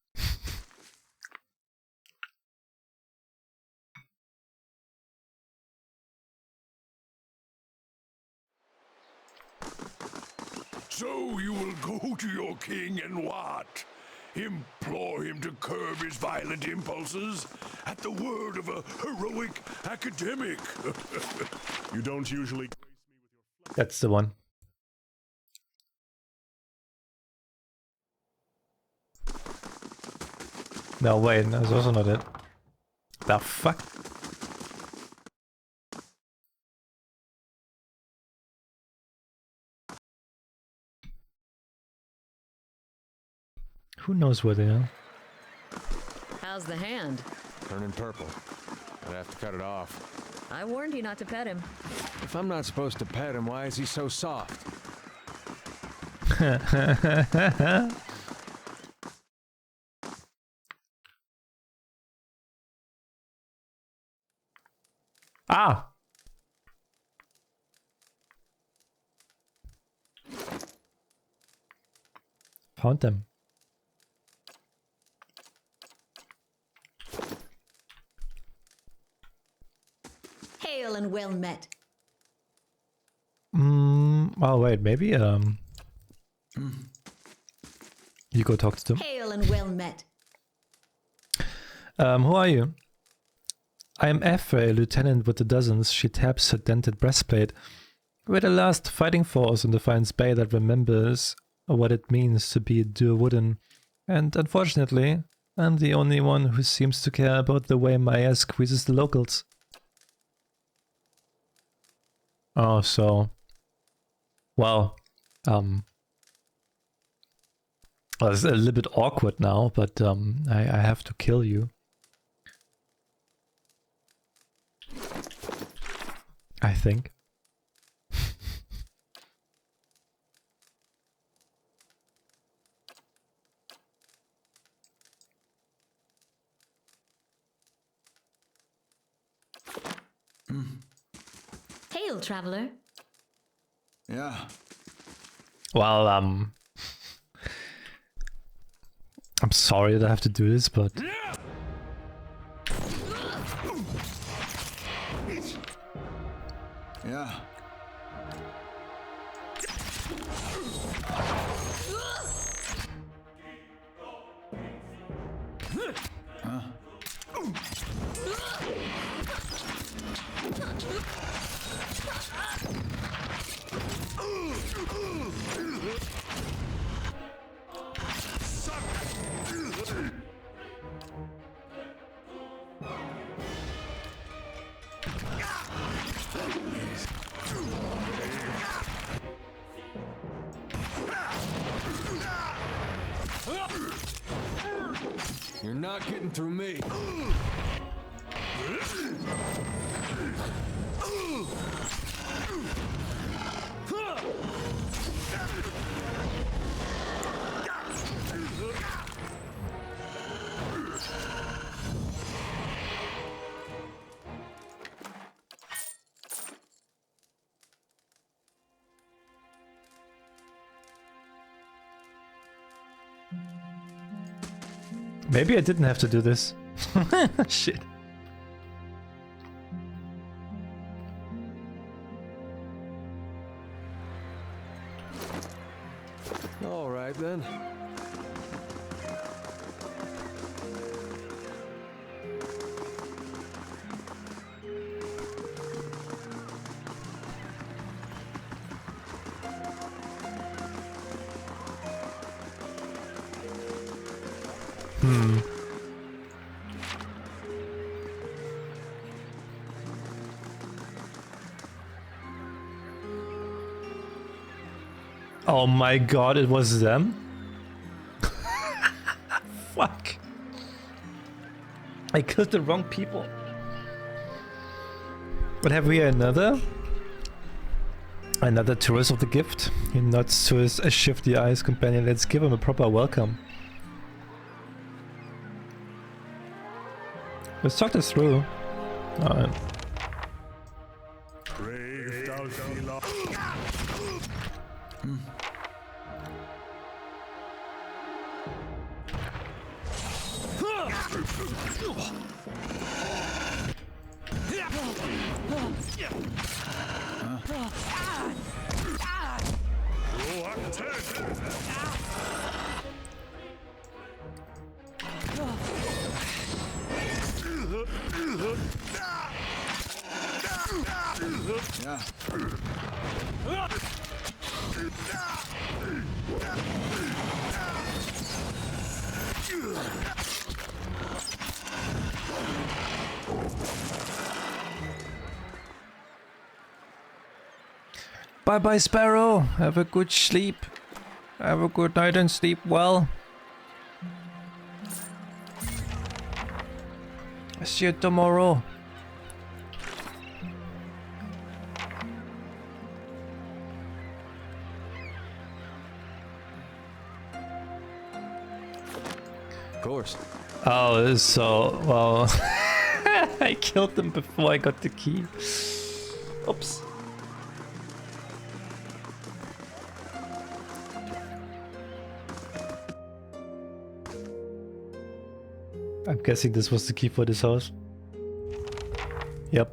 So you will go to your king and what? Implore him to curb his violent impulses at the word of a heroic academic. You don't usually grace me with your That's the one. No, wait, that's also not it. The fuck? Who knows where they are? How's the hand? Turning purple. I'd have to cut it off. I warned you not to pet him. If I'm not supposed to pet him, why is he so soft? Ah! Found them. Hail and well met. Oh wait, maybe you go talk to them. Hail and well met. Who are you? I am Ephraim, a lieutenant with the dozens. She taps her dented breastplate. We're the last fighting force in Defiance Bay that remembers what it means to be Durwooden. And unfortunately, I'm the only one who seems to care about the way Maya squeezes the locals. Oh, so... Well, well, it's a little bit awkward now, but I have to kill you. I think. Hail, traveler. Yeah. Well, I'm sorry that I have to do this, but... Yeah. Huh? You're not getting through me. Maybe I didn't have to do this. Shit. All right then. Oh my god, it was them? Fuck. I killed the wrong people. But have we another? Another tourist of the gift? He nods to his shifty eyes companion. Let's give him a proper welcome. Let's talk this through. Alright. Brave Dalfila. Yeah. Bye bye, Sparrow. Have a good sleep. Have a good night and sleep well. See you tomorrow. Of course. Oh, so, well, I killed them before I got the key. Oops. I'm guessing this was the key for this house. Yep.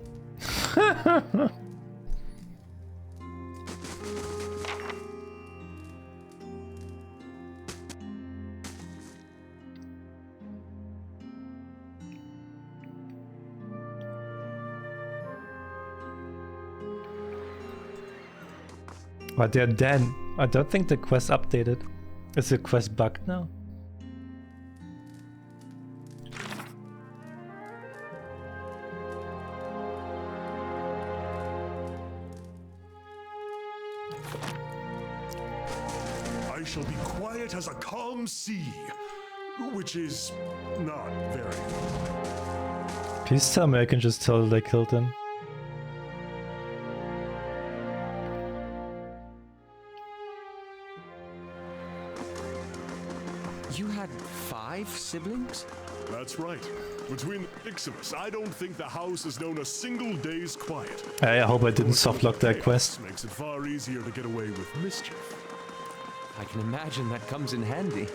But they're dead. I don't think the quest updated. Is the quest bugged now? I shall be quiet as a calm sea, which is not very. Please tell me I can just tell they killed him. You had 5 siblings? That's right. Between the 6 of us, I don't think the house has known a single day's quiet. I hope I didn't softlock that quest. Makes it far easier to get away with mischief. I can imagine that comes in handy.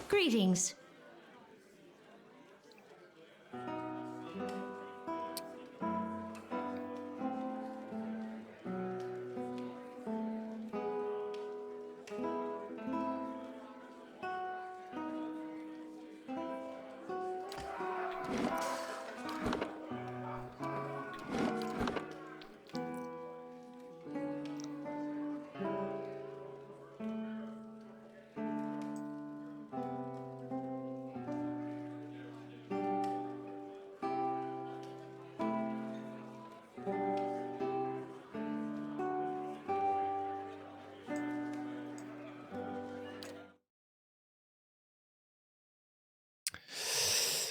Greetings.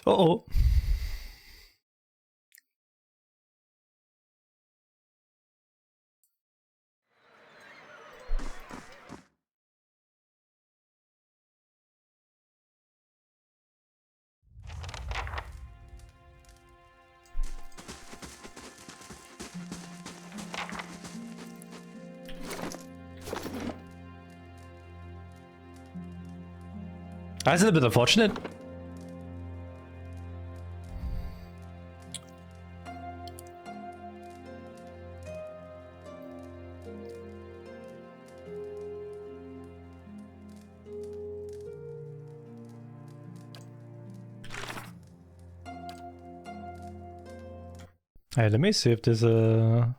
Uh-oh. That's a little bit unfortunate. Hey, let me see if there's a...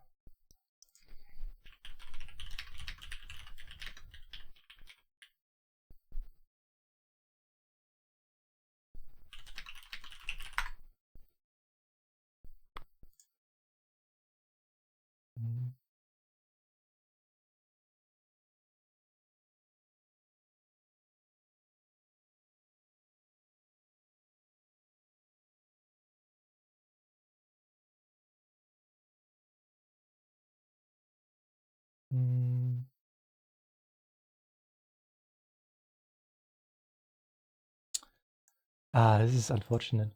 Ah, this is unfortunate.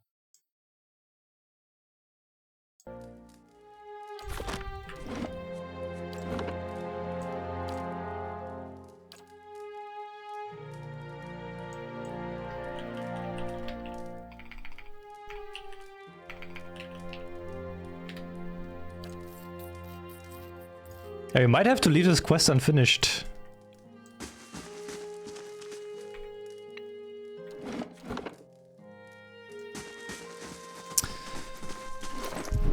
Yeah, we might have to leave this quest unfinished.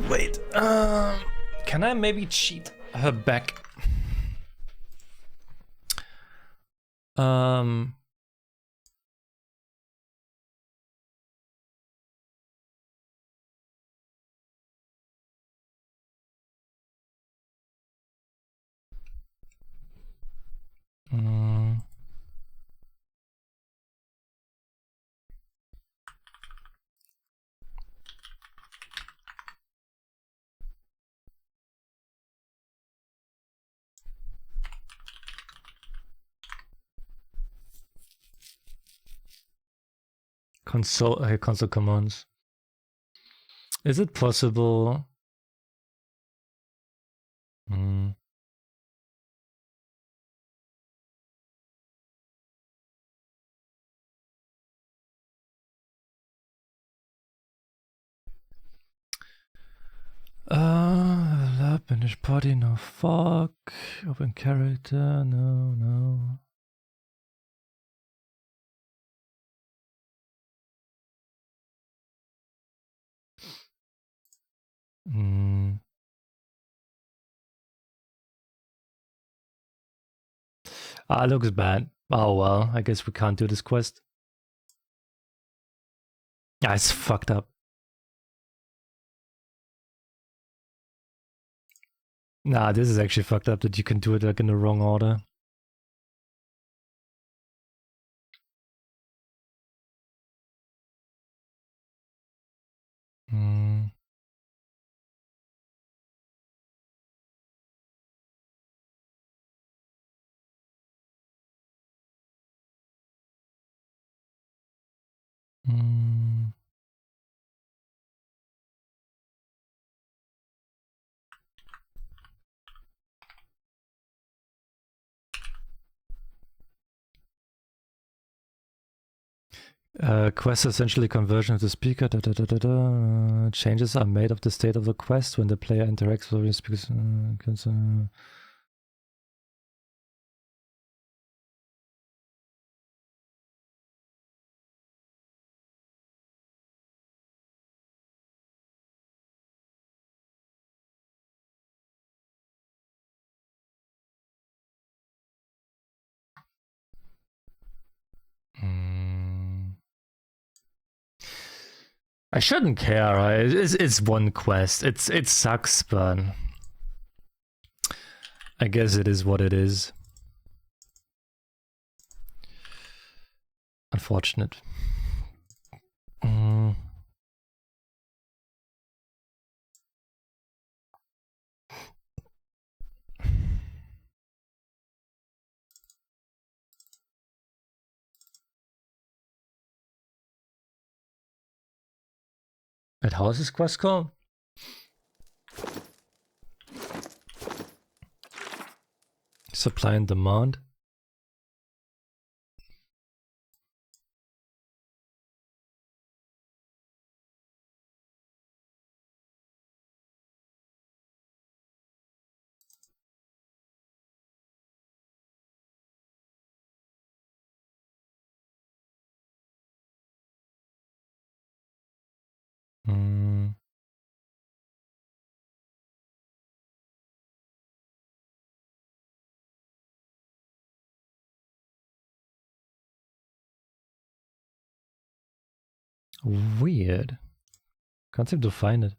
Wait, can I maybe cheat her back? Console commands. Is it possible? Lab, finish party, no fuck. Open character, no. Looks bad. Oh well, I guess we can't do this quest. Yeah, it's fucked up. Nah, this is actually fucked up that you can do it like in the wrong order. Hmm. Hmm. Quest essentially conversion of the speaker. Changes are made of the state of the quest when the player interacts with the speaker. I shouldn't care, right? It's one quest. It sucks, but I guess it is what it is. Unfortunate. And how is this quest called? Supply and demand. Weird. Can't seem to find it.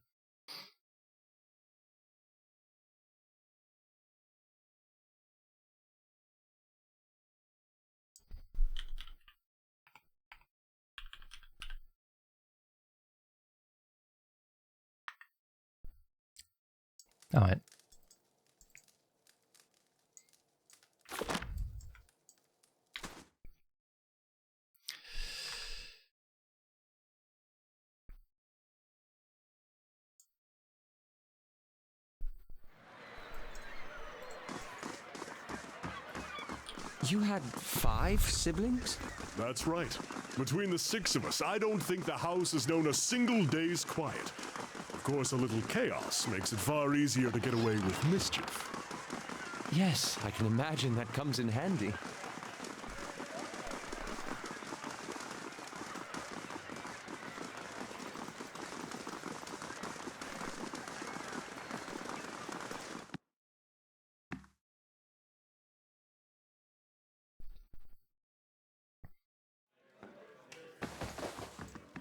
All right. You had 5 siblings? That's right. Between the 6 of us, I don't think the house has known a single day's quiet. Of course, a little chaos makes it far easier to get away with mischief. Yes, I can imagine that comes in handy.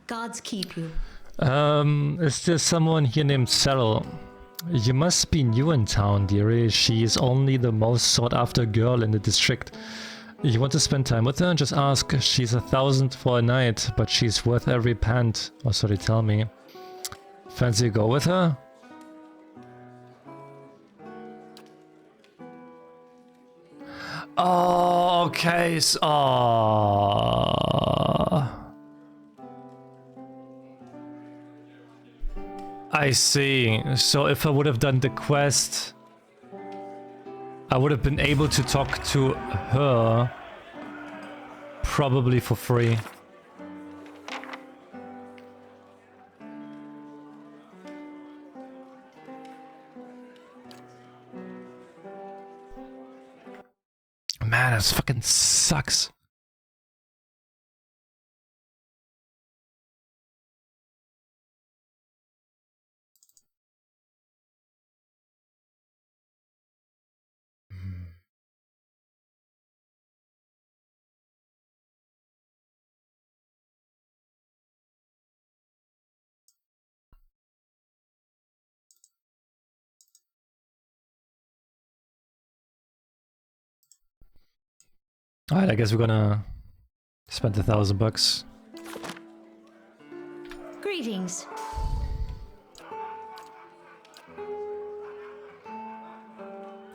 Gods keep you. Is there someone here named Cyril? You must be new in town, dearie. She is only the most sought after girl in the district. You want to spend time with her? Just ask. She's 1,000 for a night, but she's worth every pant, or so they tell me. Fancy go with her? Oh, okay. I see. So if I would have done the quest, I would have been able to talk to her probably for free. Man, this fucking sucks. Alright, I guess we're gonna spend $1,000. Greetings.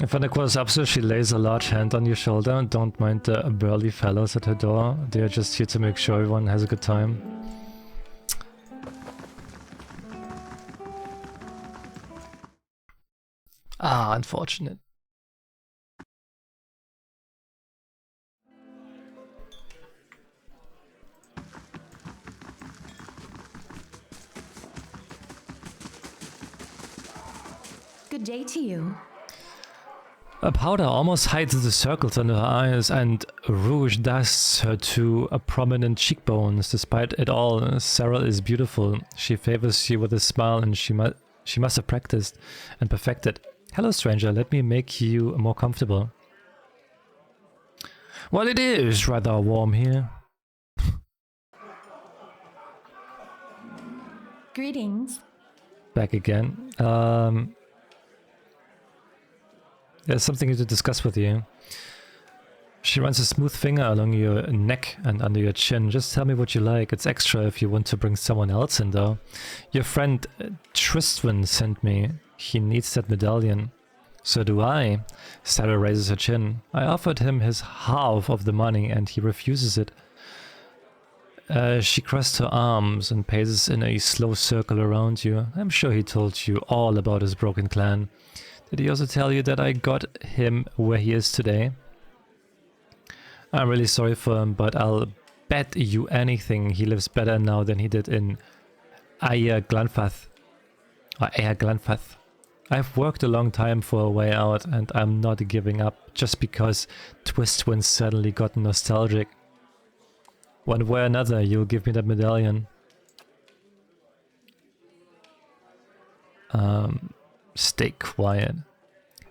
If Anna calls up, so she lays a large hand on your shoulder and don't mind the burly fellows at her door. They're just here to make sure everyone has a good time. Ah, unfortunate. Good day to you. A powder almost hides the circles under her eyes, and rouge dusts her two prominent cheekbones. Despite it all, Sarah is beautiful. She favors you with a smile, and she must have practiced and perfected. Hello, stranger. Let me make you more comfortable. Well, it is rather warm here. Greetings. Back again. There's something to discuss with you. She runs a smooth finger along your neck and under your chin. Just tell me what you like. It's extra if you want to bring someone else in, though. Your friend Tristan sent me. He needs that medallion. So do I. Sarah raises her chin. I offered him his half of the money and he refuses it. She crossed her arms and paces in a slow circle around you. I'm sure he told you all about his broken clan. Did he also tell you that I got him where he is today? I'm really sorry for him, but I'll bet you anything he lives better now than he did in Aer Glanfath. Or Aer Glanfath. I've worked a long time for a way out, and I'm not giving up just because Twistwin suddenly got nostalgic. One way or another, you'll give me that medallion. Stay quiet.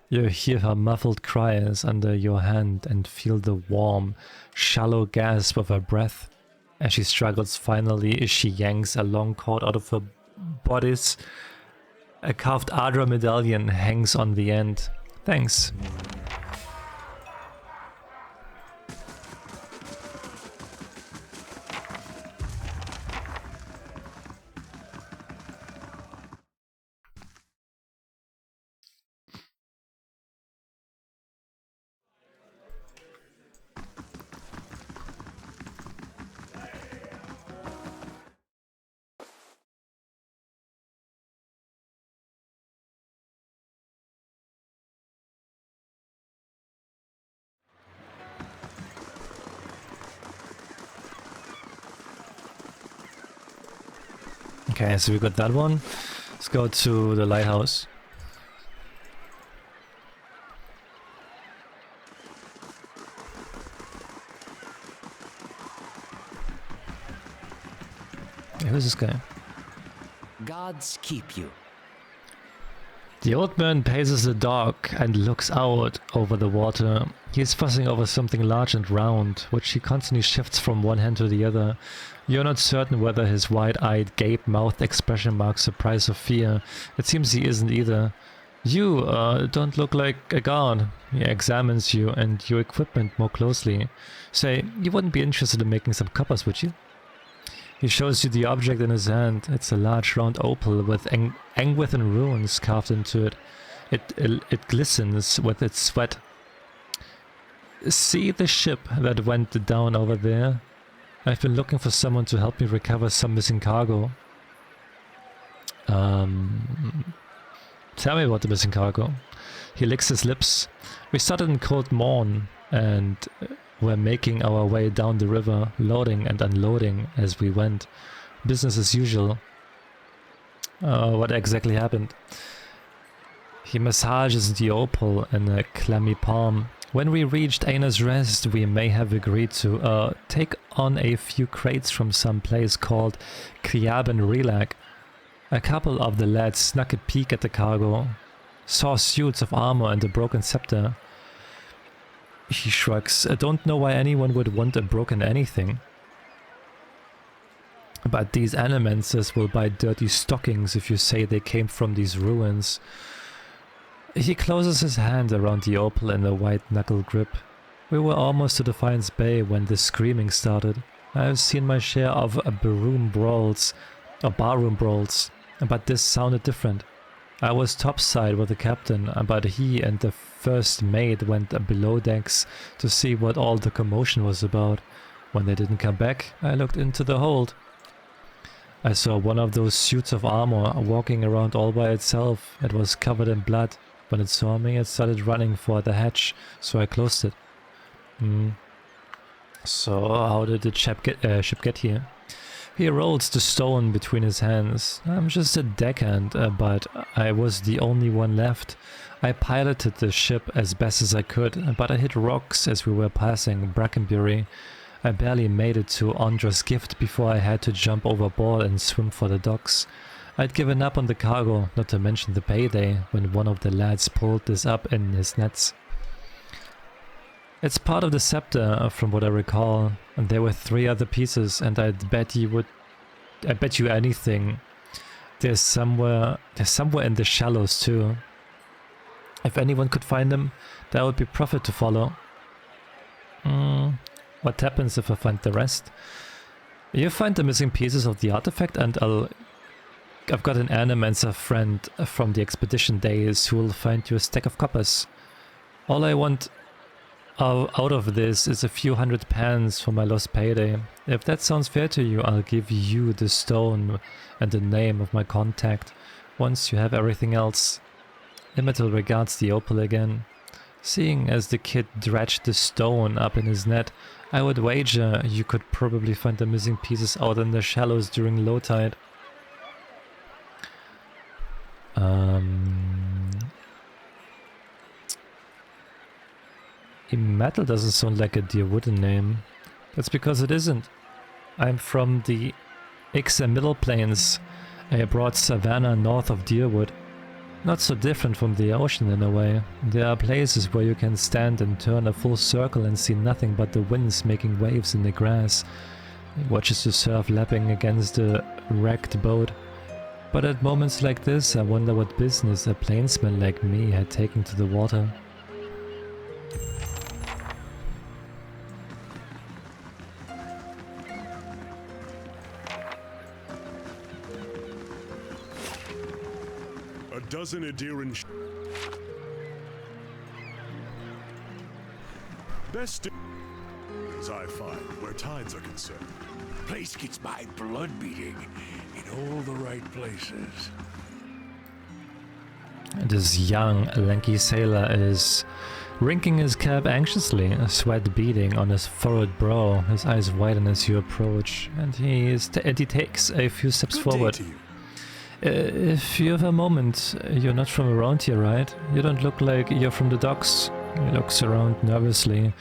You hear her muffled cries under your hand and feel the warm, shallow gasp of her breath. As she struggles, finally, she yanks a long cord out of her bodice. A carved Adra medallion hangs on the end. Thanks. Okay, so we got that one. Let's go to the lighthouse. Hey, who's this guy? Gods keep you. The old man paces the dock and looks out over the water. He is fussing over something large and round, which he constantly shifts from one hand to the other. You're not certain whether his wide-eyed, gape-mouthed expression marks surprise or fear. It seems he isn't either. You, don't look like a guard. He examines you and your equipment more closely. Say, you wouldn't be interested in making some coppers, would you? He shows you the object in his hand. It's a large round opal with Engwithan runes carved into it. It glistens with its sweat. See the ship that went down over there? I've been looking for someone to help me recover some missing cargo. Tell me about the missing cargo. He licks his lips. We started in Cold Morn and we're making our way down the river, loading and unloading as we went. Business as usual. What exactly happened? He massages the opal in a clammy palm. When we reached Aina's Rest, we may have agreed to take on a few crates from some place called Kriaben Relag. A couple of the lads snuck a peek at the cargo, saw suits of armor and a broken scepter. He shrugs. I don't know why anyone would want a broken anything. But these animenses will buy dirty stockings if you say they came from these ruins. He closes his hand around the opal in a white knuckle grip. We were almost to Defiance Bay when the screaming started. I have seen my share of barroom brawls, but this sounded different. I was topside with the captain, but he and the first mate went below decks to see what all the commotion was about. When they didn't come back, I looked into the hold. I saw one of those suits of armor walking around all by itself. It was covered in blood. When it saw me, it started running for the hatch, so I closed it. So how did the ship get here? He rolls the stone between his hands. I'm just a deckhand, but I was the only one left. I piloted the ship as best as I could, but I hit rocks as we were passing Brackenbury. I barely made it to Andra's Gift before I had to jump overboard and swim for the docks. I'd given up on the cargo, not to mention the payday, when one of the lads pulled this up in his nets. It's part of the scepter, from what I recall, and there were 3 other pieces, and I bet you anything. There's somewhere in the shallows too. If anyone could find them, that would be profit to follow. What happens if I find the rest? You find the missing pieces of the artifact, and I've got an animancer friend from the expedition days who will find you a stack of coppers. All I want out of this is a few £100 for my lost payday. If that sounds fair to you, I'll give you the stone and the name of my contact once you have everything else. Imital regards the opal again. Seeing as the kid dredged the stone up in his net, I would wager you could probably find the missing pieces out in the shallows during low tide. Metal doesn't sound like a Deerwooden name. That's because it isn't. I'm from the Ixa Middle Plains, a broad savanna north of Deerwood. Not so different from the ocean in a way. There are places where you can stand and turn a full circle and see nothing but the winds making waves in the grass. It watches the surf lapping against a wrecked boat. But at moments like this, I wonder what business a plainsman like me had taken to the water. A dozen Adiran best as I find where tides are concerned. Place gets my blood beating in all the right places. This young, lanky sailor is wrinkling his cap anxiously, a sweat beading on his furrowed brow. His eyes widen as you approach, and he takes a few steps Good forward. day to you. If you have a moment, you're not from around here, right? You don't look like you're from the docks. He looks around nervously.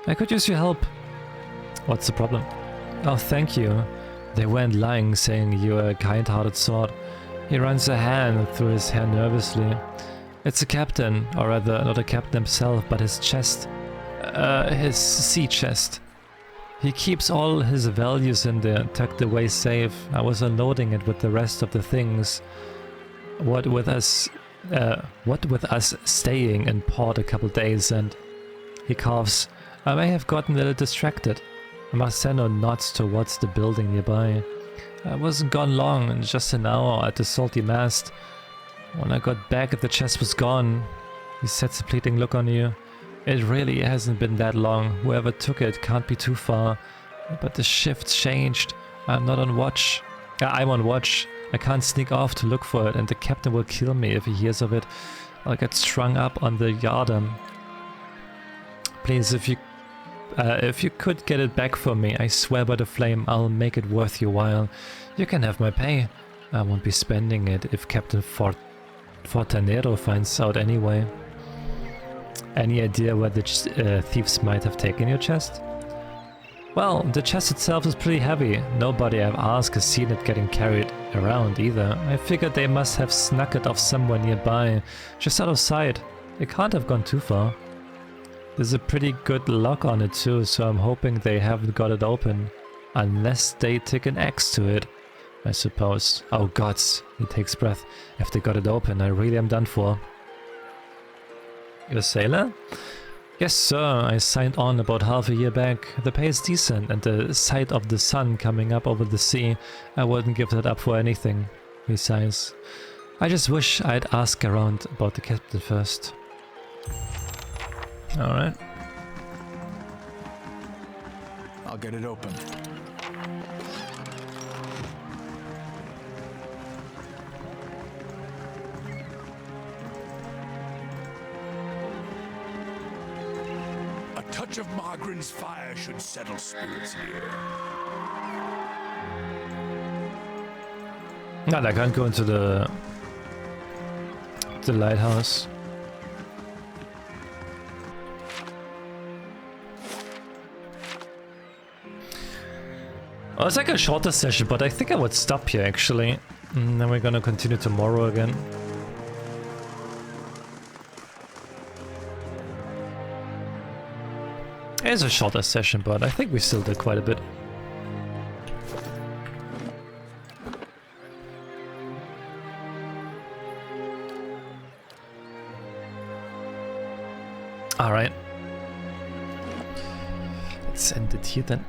I could use your help. What's the problem? Oh, thank you. They weren't lying, saying you're a kind-hearted sort. He runs a hand through his hair nervously. It's a captain, or rather, not a captain himself, but his chest. His sea chest. He keeps all his values in there, tucked away safe. I was unloading it with the rest of the things. What with us staying in port a couple days, and he coughs. I may have gotten a little distracted. Marceno nods towards the building nearby. I wasn't gone long, just an hour at the salty mast. When I got back, the chest was gone. He sets a pleading look on you. It really hasn't been that long. Whoever took it can't be too far. But the shift's changed. I'm not on watch. I'm on watch. I can't sneak off to look for it, and the captain will kill me if he hears of it. I'll get strung up on the yardarm. Please, if you could get it back for me, I swear by the flame, I'll make it worth your while. You can have my pay. I won't be spending it if Captain Fortanero finds out anyway. Any idea where the thieves might have taken your chest? Well, the chest itself is pretty heavy. Nobody I've asked has seen it getting carried around either. I figured they must have snuck it off somewhere nearby, just out of sight. It can't have gone too far. There's a pretty good lock on it too, so I'm hoping they haven't got it open. Unless they take an axe to it, I suppose. Oh gods, he takes breath. If they got it open, I really am done for. You're a sailor? Yes, sir, I signed on about half a year back. The pay is decent, and the sight of the sun coming up over the sea, I wouldn't give that up for anything. He sighs. I just wish I'd ask around about the captain first. Alright. I'll get it open. A touch of Margaren's fire should settle spirits here. No, I can't go into the lighthouse. Oh, it's like a shorter session, but I think I would stop here actually. And then we're gonna continue tomorrow again. It's a shorter session, but I think we still did quite a bit. Alright. Let's end it here then.